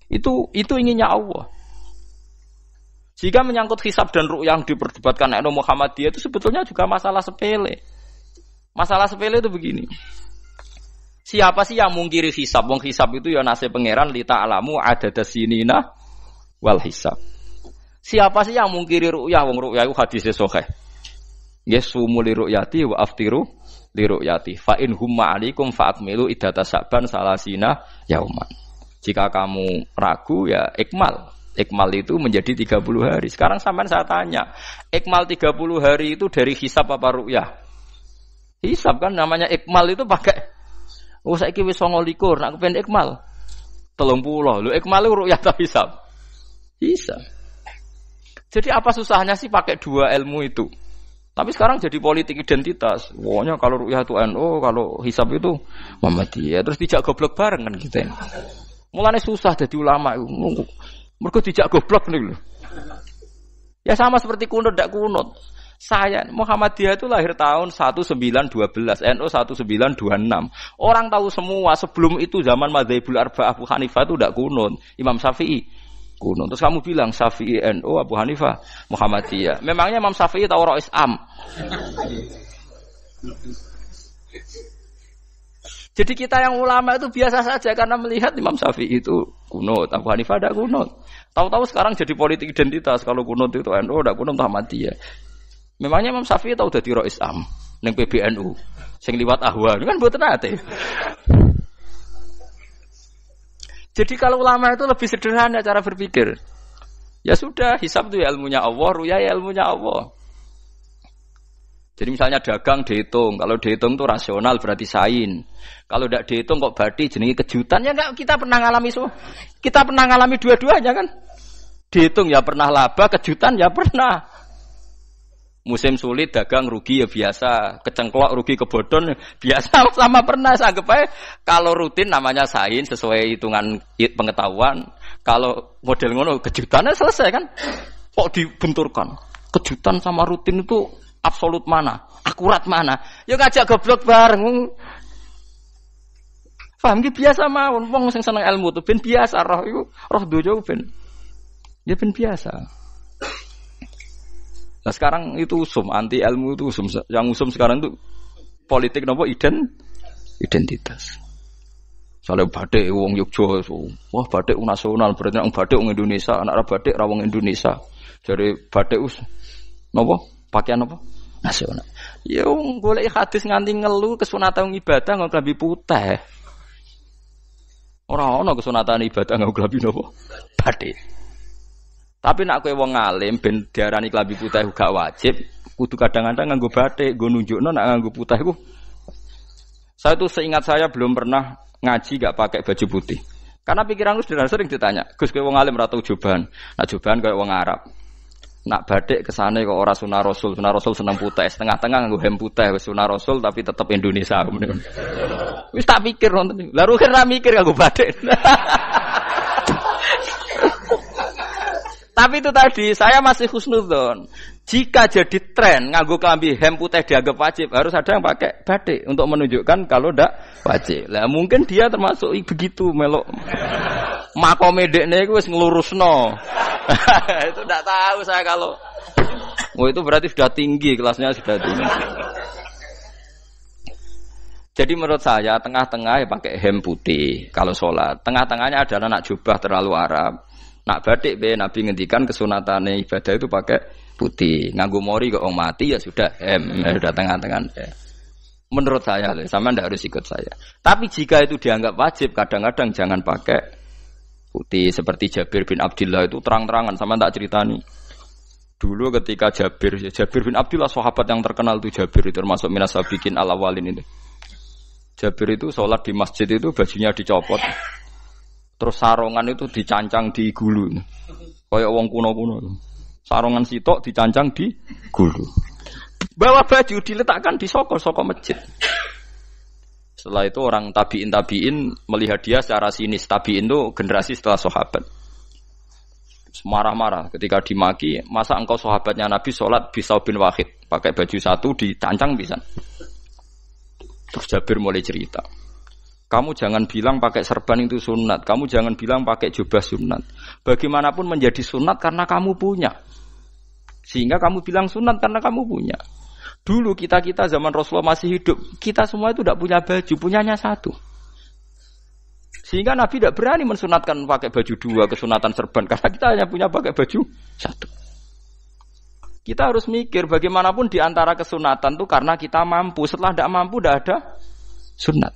Itu inginnya Allah. Jika menyangkut hisab dan ru'yah yang diperdebatkan oleh Muhammadiyah itu sebetulnya juga masalah sepele. Masalah sepele itu begini. Siapa sih yang mungkiri hisab? Wong hisab itu ya nasib pangeran li ta'lamu adadas sinina wal hisab. Siapa sih yang mungkiri ru'yah? Wong ru'yah itu hadisnya sahih. Yasumu li ru'yati wa aftiru li ru'yati. Fa in humma 'alaikum fa'akmilu iddata Sa'ban salasina yauman. Jika kamu ragu ya ikmal. Ikmal itu menjadi 30 hari. Sekarang sampean saya tanya, ikmal 30 hari itu dari hisab apa ru'yah? Hisab kan namanya ikmal itu pakai saiki wis 29, nak kepen ikmal 30. Lho ikmal itu ru'yah ta hisab? Hisab. Jadi apa susahnya sih pakai dua ilmu itu? Tapi sekarang jadi politik identitas. Pokoknya kalau ru'yah itu NU, kalau hisab itu Muhammadiyah. Terus dijak goblok bareng kan kita. Mulane susah jadi ulama itu. Mergo dijak goblok nih lho. Ya sama seperti kunut ndak kunut. Saya Muhammadiyah itu lahir tahun 1912, NU 1926. Orang tahu semua sebelum itu zaman Madzhabul Arba'ah Abu Hanifah itu ndak kunut. Imam Syafi'i kunut. Terus kamu bilang Syafi'i NU, Abu Hanifah Muhammadiyah. Memangnya Imam Syafi'i tahu Rois Am? Jadi kita yang ulama itu biasa saja karena melihat Imam Syafi'i itu kunut, Abu Hanifah tidak kunut. Tahu-tahu sekarang jadi politik identitas kalau kunut itu NU, tidak kunut Muhammadiyah. Memangnya Imam Syafi'i tahu dadi Rois Am ning PBNU sing liwat ahwa kan mboten ate. Jadi kalau ulama itu lebih sederhana cara berpikir. Ya sudah, hisab itu ya ilmunya Allah, ruya ya ilmunya Allah. Jadi misalnya dagang dihitung, kalau dihitung itu rasional berarti sain. Kalau tidak dihitung kok berarti jenenge kejutan ya enggak, kita pernah ngalami semua. Kita pernah ngalami dua-duanya kan. Dihitung ya pernah laba, kejutan ya pernah. Musim sulit dagang rugi ya biasa, kecengklok rugi kebodhon biasa sama pernah. Anggap aja kalau rutin namanya sains sesuai hitungan pengetahuan. Kalau model ngono kejutannya selesai kan? Kok dibenturkan? Kejutan sama rutin itu absolut mana? Akurat mana? Ya ngajak goblok bareng. Paham ki biasa mawon wong sing seneng ilmu tuh ben biasa roh iku roh dojo ben. Ya ben biasa. Nah sekarang itu usum, anti ilmu itu usum. Yang usum sekarang itu politik nopo identitas. Soalnya batik wong Yogyo, wah batik nasional berarti orang batik wong Indonesia, anak batik ra wong Indonesia. Jadi batik nopo pakaian nopo nasional. Ya wong golek hadis nganti ngelu kesunatan ibadah nggo klambi putih. Ora ana kesunatan ibadah nggo klambi nopo batik. Tapi nak kowe wong alim ben diarani klambi putih gak wajib, kudu kadang-kadang nganggo batik, nggo nunjukno nak nganggo putih iku. Saya tuh seingat saya belum pernah ngaji gak pakai baju putih. Karena pikiranku sering ditanya, Gus kowe wong alim ora tau joban. Nak joban koyo wong Arab. Nak batik kesane kok ora sunah Rasul. Sunah Rasul seneng putih, setengah-tengah nganggo hem putih wis sunah Rasul tapi tetep Indonesia. Wis tak pikir wonten. Lah rugen ra mikir nganggo batik. Tapi itu tadi, saya masih husnudzon. Jika jadi tren nganggo klambi hem putih dianggap wajib, harus ada yang pakai batik untuk menunjukkan kalau ndak wajib. Lah mungkin dia termasuk begitu melok. Makome dekne iku wis nglurusno. Itu ndak tahu saya kalau. Oh itu berarti sudah tinggi, kelasnya sudah tinggi. Jadi menurut saya tengah-tengah ya pakai hem putih kalau sholat. Tengah-tengahnya adalah nak jubah terlalu Arab. Nak batik be Nabi ngendikan kesunatane ibadah itu pakai putih. Nganggo mori kok wong mati ya sudah sudah tengah-tengah. Menurut saya, sama ndak harus ikut saya. Tapi jika itu dianggap wajib, kadang-kadang jangan pakai putih. Seperti Jabir bin Abdullah itu terang-terangan, sama tak ceritani. Dulu ketika Jabir bin Abdullah sahabat yang terkenal itu Jabir itu termasuk minas sabiqin al-awwalin itu. Jabir itu sholat di masjid itu bajunya dicopot. Terus sarongan itu dicancang di gulu. Kayak wong kuno-kuno. Sarongan sitok dicancang di gulu. Bawa baju diletakkan di soko masjid. Setelah itu orang tabiin melihat dia secara sinis. Tabiin itu generasi setelah sahabat. Marah-marah ketika dimaki, masa engkau sahabatnya Nabi sholat bisa bin wahid. Pakai baju satu dicancang bisa. Terus Jabir mulai cerita. Kamu jangan bilang pakai serban itu sunat. Kamu jangan bilang pakai jubah sunat. Bagaimanapun menjadi sunat karena kamu punya. Sehingga kamu bilang sunat karena kamu punya. Dulu kita zaman Rasulullah masih hidup, kita semua itu tidak punya baju, punyanya satu. Sehingga Nabi tidak berani mensunatkan pakai baju dua, kesunatan serban. Karena kita hanya punya pakai baju satu. Kita harus mikir bagaimanapun di antara kesunatan itu karena kita mampu. Setelah tidak mampu, tidak ada sunat.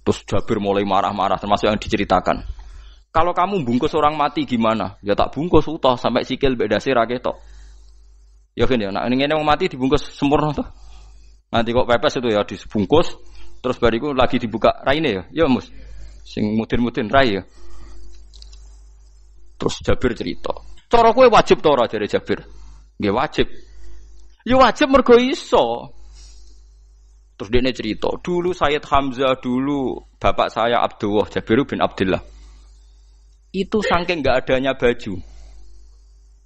Terus Jabir mulai marah-marah, termasuk yang diceritakan. Kalau kamu bungkus orang mati gimana? Ya tak bungkus utuh sampai sikil beda sirah ketok. Ya kan ya, nah ini mau mati dibungkus sempurna tuh. Nanti kok pepes itu ya dibungkus, terus bariku lagi dibuka raine ya. Ya mus, sing mudin-mudin rai ya. Terus Jabir cerita. Cara kowe wajib to ora jare Jabir? Nggih wajib. Ya wajib mergo iso. Terus dia cerita, dulu Sayyid Hamzah, dulu bapak saya Abdullah, Jabir bin Abdullah. Itu saking enggak adanya baju.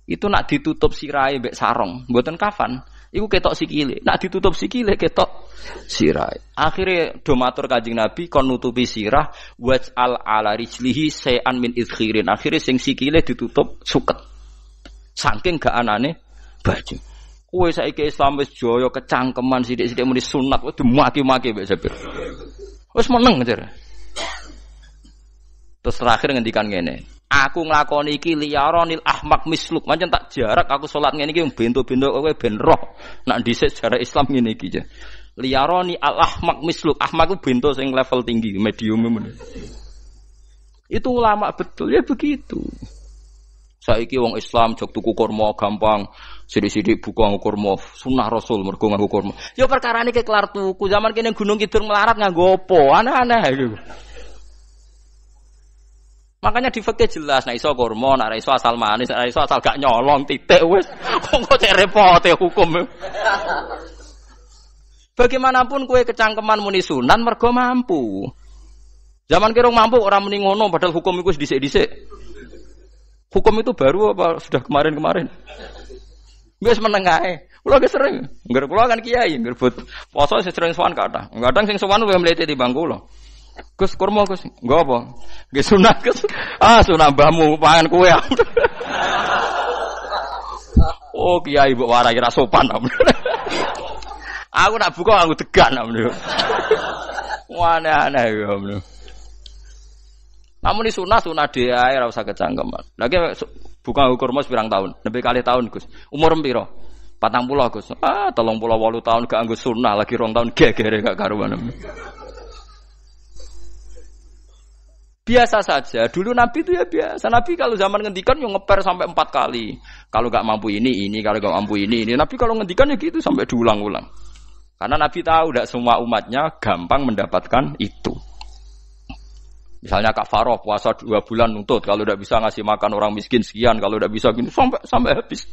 Itu nak ditutup sirai mbek sarong, mboten kafan. Iku ketok sikile. Nak ditutup sikile ketok sirai. Akhire do matur Kanjeng Nabi kon nutupi sirah waj'al ala rijlihi sayan min idkhirin. Akhire sing sikile ditutup suket. Saking gak anane baju. Kowe saiki Islam wis jaya kecangkeman sithik-sithik muni sunat wis dimaki-maki mbek Jabir. Wis meneng jar. Terus terakhir ngendikan ngene. Aku nglakoni iki liyaronil ahmak misluk. Pancen tak jarak aku salat ngene iki bento-bento kowe ben roh. Nak dhisik sejarah Islam ngene iki ya. Liyaroni al ahmak misluk. Ahmak ku bento sing level tinggi, medium men. Itu ulama betul ya begitu. Saiki wong Islam jog tuku kurma gampang, sithik-sithik buku nganggo kurma, sunah Rasul mergo nganggo kurma. Ya perkarane ke kelar tuku, zaman kene Gunung Kidul melarat nganggo apa? Aneh-aneh iku. Makanya di fikih jelas, nek iso kurma, nek iso asal manis, nek iso asal gak nyolong titik wis. Kok cek repote hukum. Bagaimanapun kowe kecangkeman muni sunan mergo mampu. Zaman kira mampu orang muni ngono padahal hukum iku wis dhisik-dhisik. Hukum itu baru apa sudah kemarin-kemarin? Wis meneng ae. Kula ge sering, ngger kula kan kiai, ngerbut poso sering sowan kathah. Kadang sing sowan luwih mlete timbang kula. Gus kurma Gus, nggo apa? Nggih sunat Gus. Ah sunah mbahmu pangan kowe. Oh kiai mbok warai ra sopan. Aku nak buka aku degan. Aneh-aneh ya. Namun di sunah dia ora usah kecangkeman. Lagi buka kurma pirang tahun, lebih kali tahun Gus. Umur piro? 40 Gus. 38 tahun gak anggo sunah, lagi 2 tahun gegere gak karuan. Biasa saja. Dulu Nabi itu ya biasa. Nabi kalau zaman ngendikan yang ngeper sampai 4 kali. Kalau gak mampu ini, kalau gak mampu ini. Nabi kalau ngendikan ya gitu sampai diulang-ulang. Karena Nabi tahu tidak semua umatnya gampang mendapatkan itu. Misalnya kafaroh puasa 2 bulan nuntut, kalau tidak bisa ngasih makan orang miskin sekian, kalau tidak bisa gini sampai habis.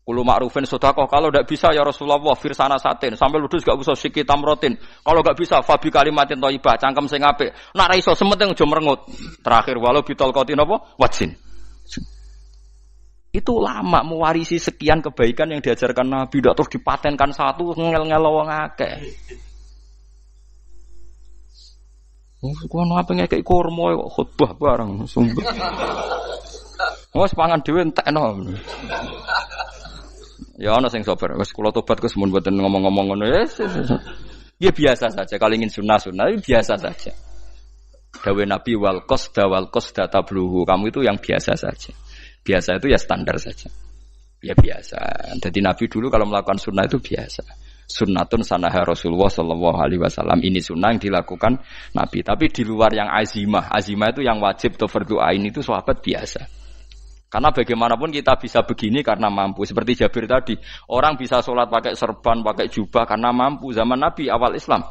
Kulo ma'rufin sedekah, kalau tidak bisa ya Rasulullah firsana satin, sampai ludus gak usah sikit tamrotin. Kalau gak bisa fabi kalimatin thayyibah, cangkem sing apik. Nek ra iso sementing aja merengut. Terakhir walau bitol qatin apa? Wajin. Itu lama mewarisi sekian kebaikan yang diajarkan Nabi, tidak terus dipatenkan satu ngel-ngel wong akeh. Kok apa ngekek kurma kok khutbah bareng sumpah. Wes pangan dhewe entekno. Ya ana sing sabar. Wes kula tobat Gus mun mboten ngomong-ngomong ngono. Ya biasa saja kalau ingin sunah biasa saja. Dawe Nabi wal qasda tabluhu. Kamu itu yang biasa saja. Biasa itu ya standar saja. Ya biasa. Jadi Nabi dulu kalau melakukan sunnah itu biasa. Sunnatun sanaha Rasulullah sallallahu alaihi wasallam. Ini sunnah yang dilakukan Nabi. Tapi di luar yang azimah. Azimah itu yang wajib atau fardhu ain itu sahabat biasa. Karena bagaimanapun kita bisa begini karena mampu. Seperti Jabir tadi, orang bisa sholat pakai serban, pakai jubah karena mampu. Zaman Nabi awal Islam,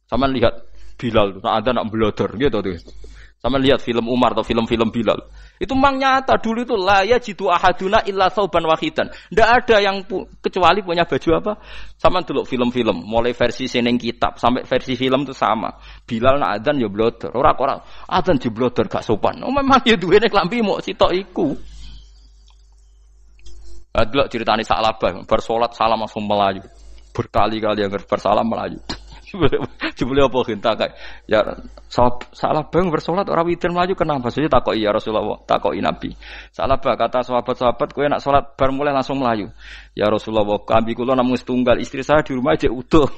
sama lihat Bilal, ada nak belodor gitu tuh. Sama lihat film Umar atau film-film Bilal. Itu memang nyata dulu itu la yajidu ahaduna illa thawban wahidan. Tidak ada yang kecuali punya baju apa. Sama dulu film-film, mulai versi seneng kitab sampai versi film itu sama. Bilal nak adzan ya blodor. Orang adzan di blodor gak sopan. Oh memang ya duwene klambi mok sitok iku. Adlok ceritane Sa'labah bar salat salam langsung melayu. Berkali-kali agar bersalam melayu. Jebule apa genta kae. Ya salah bang bersolat ora witir mlayu kenapa? Saya takoki ya Rasulullah, takoki Nabi. Salah bah kata sahabat-sahabat kowe nak salat bar mulai langsung mlayu. Ya Rasulullah, kambing kula namung setunggal, istri saya di rumah aja utuh.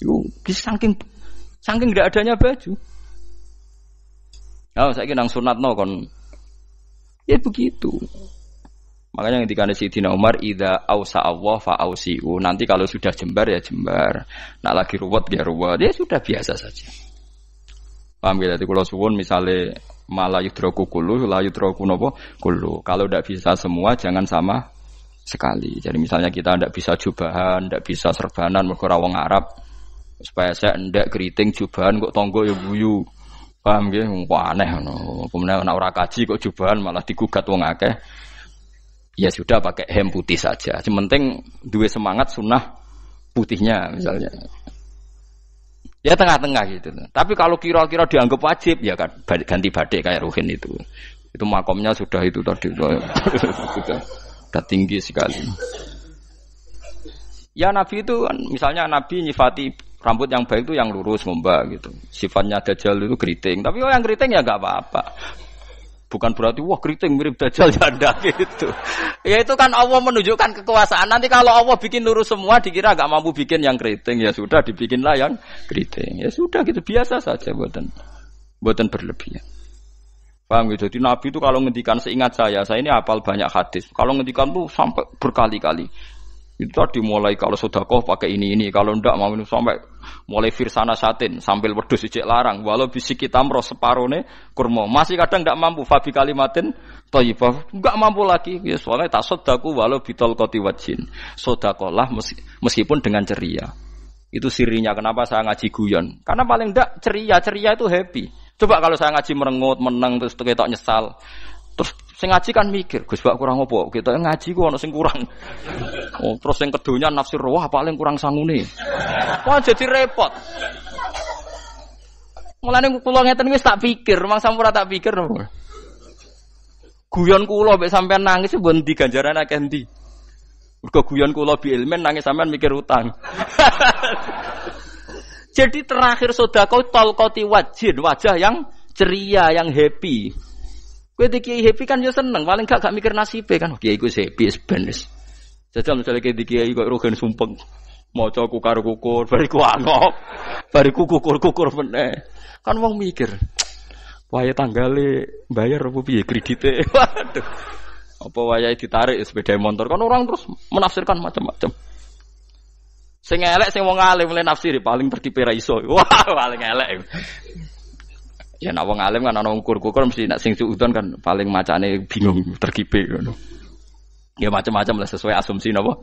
Iku saking ndak adanya baju. Oh, saiki nang sunatno kon. Ya begitu. Makanya ketika Sayyidina Umar idza ausa Allah fa ausiu. Nanti kalau sudah jembar ya jembar. Nak lagi ruwet ya ruwet. Ya sudah biasa saja. Paham ya? Jadi kalau suwun misalnya malah yudroku kullu, la yudroku nopo kullu. Kalau tidak bisa semua jangan sama sekali. Jadi misalnya kita tidak bisa jubahan, tidak bisa serbanan mergo ora wong Arab. Supaya saya ndak keriting jubahan kok tonggo ya guyu. Paham ya? Wah aneh ngono. Kemudian ana ora kaji kok jubahan malah digugat wong akeh. Ya sudah pakai hem putih saja. Yang penting dua semangat sunnah putihnya misalnya. Ya tengah-tengah gitu. Tapi kalau kira-kira dianggap wajib ya kan ganti badai kayak Ruhin itu. Itu makomnya sudah itu tadi sudah tinggi sekali. Ya Nabi itu kan misalnya Nabi nyifati rambut yang baik itu yang lurus ngombak gitu. Sifatnya Dajjal itu keriting. Tapi yang keriting ya enggak apa-apa. Bukan berarti wah keriting mirip Dajjal janda gitu. Ya itu kan Allah menunjukkan kekuasaan. Nanti kalau Allah bikin lurus semua dikira enggak mampu bikin yang keriting ya sudah dibikinlah yang keriting. Ya sudah gitu biasa saja buatan berlebihan. Paham gitu. Jadi Nabi itu kalau ngendikan seingat saya ini hafal banyak hadis. Kalau ngendikan tuh sampai berkali-kali. Itu tadi mulai kalau sedekah pakai ini kalau ndak mau sampai mulai firsana satin sambil wedhus ijek larang walau bisik tamro separone kurma masih kadang ndak mampu fabi kalimatin thayyibah enggak mampu lagi ya soalnya tasaddaku walau bitol qati wajin sedekahlah meskipun dengan ceria. Itu sirinya kenapa saya ngaji guyon karena paling ndak ceria itu happy. Coba kalau saya ngaji merengut meneng terus ketok nyesal terus sing ngaji kan mikir, Gus bak kurang apa? Kita ngaji ku ana sing kurang. Oh, terus sing kedonya nafsir wah paling kurang sangune. Wah jadi repot. Mulane kula ngeten wis tak pikir, mangsa ora tak pikir. Guyon kula mek sampean nangis mbon ndi ganjaran akeh ndi. Mergo guyon kula bi ilmen nangis sampean mikir utang. Jadi terakhir sedekah talqati wajhin, wajah yang ceria, yang happy. Kowe iki happy kan yo seneng, paling gak mikir nasibe kan. Kiai ku happy sebenes. Jajal misale kiai kok rogen sumpeng. Maca kukar-kukur, bariku anop. Bariku kukur-kukur meneh. Kan wong mikir. Wayahe tanggale bayar apa piye kredite. Waduh. Apa wayahe ditarik sepeda motor kan orang terus menafsirkan macam-macam. Sing elek sing wong alim le nafsiri paling tertipe ra iso. Wah, paling elek. Ya nek wong alim kan ana ukur-ukur mesti nek sing suudon kan paling macane bingung terkipe ngono. Ya macam-macam lah sesuai asumsi napa.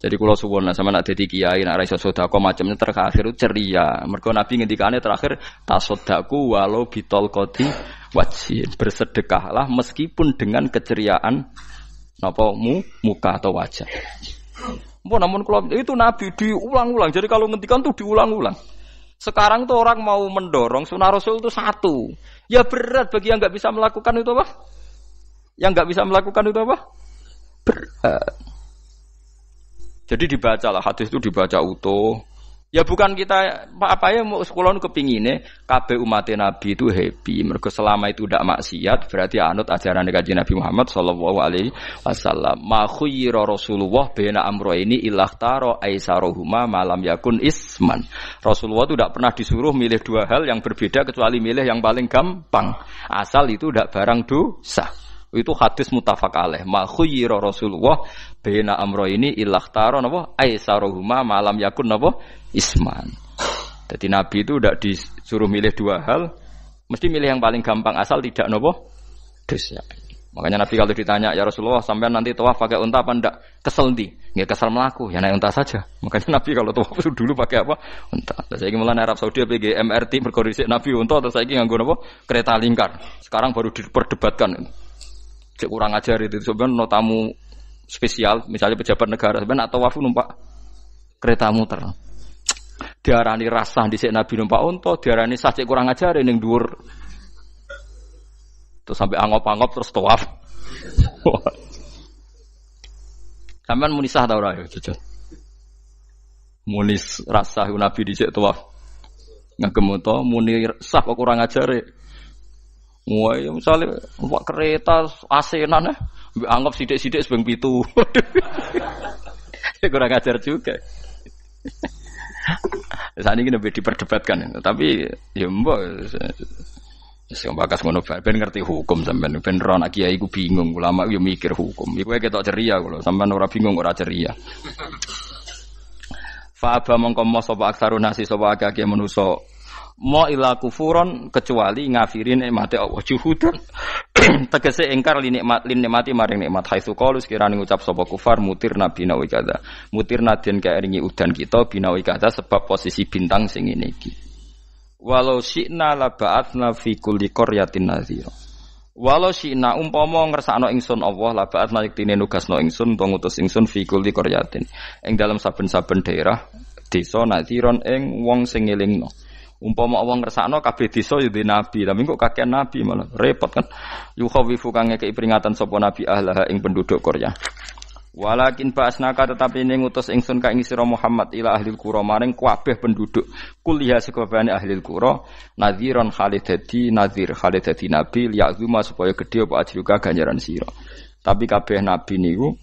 Jadi kula suwun lah sama nek dadi kiai nek ra iso sedekah macamnya terakhir ceria. Mergo Nabi ngendikane terakhir tasaddaku walau bitol qati wajhin. Bersedekahlah meskipun dengan keceriaan napa muka atau wajah. Namun kalau itu Nabi diulang-ulang. Jadi kalau ngendikan tuh diulang-ulang. Sekarang tuh orang mau mendorong sunnah Rasul itu satu. Ya berat bagi yang nggak bisa melakukan itu apa? Yang nggak bisa melakukan itu apa? Berat. Jadi dibacalah hadis itu dibaca utuh. Ya bukan kita apa ya mau sekolah kepingine kabeh umat Nabi itu happy. Mergo selama itu tidak maksiat berarti anut ajaran Kanjeng Nabi Muhammad sallallahu alaihi wasallam. Ma khuyira Rasulullah baina amrayni ilakhtara aisaruhuma malam yakun isman. Rasulullah itu tidak pernah disuruh milih dua hal yang berbeda kecuali milih yang paling gampang. Asal itu tidak barang dosa. Itu hadis muttafaq alaih. Ma khuyira Rasulullah baina amrayni ilakhtara napa aisaruhuma malam yakun napa isman. Jadi Nabi itu tidak disuruh milih dua hal, mesti milih yang paling gampang asal tidak nopo dosa. Makanya Nabi kalau ditanya, ya Rasulullah sampean nanti tawaf pakai unta apa ndak? Kesel ndi? Nggih kesel melaku, ya naik unta saja. Makanya Nabi kalau tawaf dulu pakai apa? Unta. Terus saiki mulane Arab Saudi PG MRT berkoordinasi Nabi unta terus saiki nganggo napa? Kereta lingkar. Sekarang baru diperdebatkan. Cek kurang ajar itu sebenarnya no tamu spesial, misalnya pejabat negara sebenarnya atau tawaf numpak kereta muter. Diarani rasah dhisik Nabi numpak unta, diarani sah cek kurang ajar ning dhuwur. Terus sampai angop-angop terus tawaf. Sampeyan muni sah ta ora ya, jujur. Muni rasah Nabi dhisik tawaf. Ngagem unta muni sah kok kurang ajar. Wah, ya misale numpak kereta asenan anggap sithik-sithik sebeng 7. Kurang ajar juga. Saat ini lebih diperdebatkan, tapi ya mbok sing bakas ngono ben ngerti hukum sampean ben ora nak kiai ku bingung, ulama yo mikir hukum. Iku ketok ceria kula, sampean ora bingung ora ceria. Fa aba mongko mo sapa aksarun nasi sapa akeh manusa mo ila kufuron kecuali ngafirin nikmate Allah juhudan tegese ingkar li nikmati maring nikmat haitsu qalu sekirane ngucap sapa kufar mutir nabi nawi kada mutir nadien kaeringi udan kita binawi kada sebab posisi bintang sing ngene iki walau syi'na la ba'atsna fi kulli qaryatin nadhira walau syi'na umpama ngersakno ingsun Allah la ba'atsna yektine nugasno ingsun to ngutus ingsun fi kulli qaryatin ing dalam saben-saben daerah desa nadhiron ing wong sing ngelingno. Umpama Allah ngersakno kabeh desa yo nabi, tapi kok kakek nabi malah repot kan. Yukhawifu kang ngekeki peringatan sapa nabi ahlaha ing penduduk Korea. Walakin ba'asnaka tetapi ning ngutus ingsun ka ing sira Muhammad ila ahli qura maring kabeh penduduk kuliah sekabehane ahli qura nadhiron khalidati nadhir khalidati nabi liya'zuma supaya gedhe apa ajruka ganjaran sira. Tapi kabeh nabi niku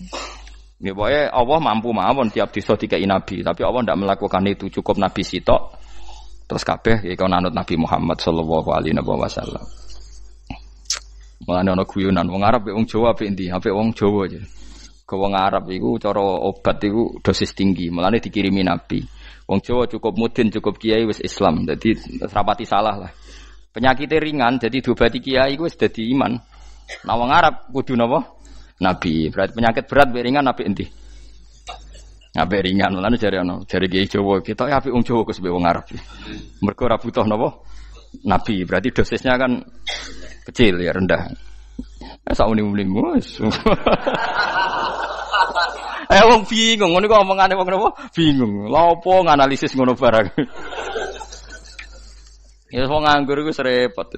nggih pokoke Allah mampu mawon tiap desa dikai nabi, tapi Allah ndak melakukan itu cukup nabi sitok. Terus kabeh ya kon anut Nabi Muhammad sallallahu alaihi wasallam. Mulane ana guyonan wong Arab wong Jawa apik endi? Apik wong Jawa aja. Ke wong Arab iku cara obat iku dosis tinggi, mulane dikirimi Nabi. Wong Jawa cukup mudin, cukup kiai wis Islam. Dadi rapati salah lah. Penyakite ringan jadi diobati kiai iku wis dadi iman. Nah wong Arab kudu napa? Nabi. Berarti penyakit berat be ringan apik endi? Apik ringan, lan jare kiai Jawa, kita apik wong Jawa kok wong Arab. Mergo ora butuh napa? Nabi, berarti dosisnya kan kecil ya, rendah. Sak uning-uning wis. Wong bingung, ngono kok omongane wong napa? Bingung. Lha opo nganalisis ngono barang. Ya wong nganggur iku repot.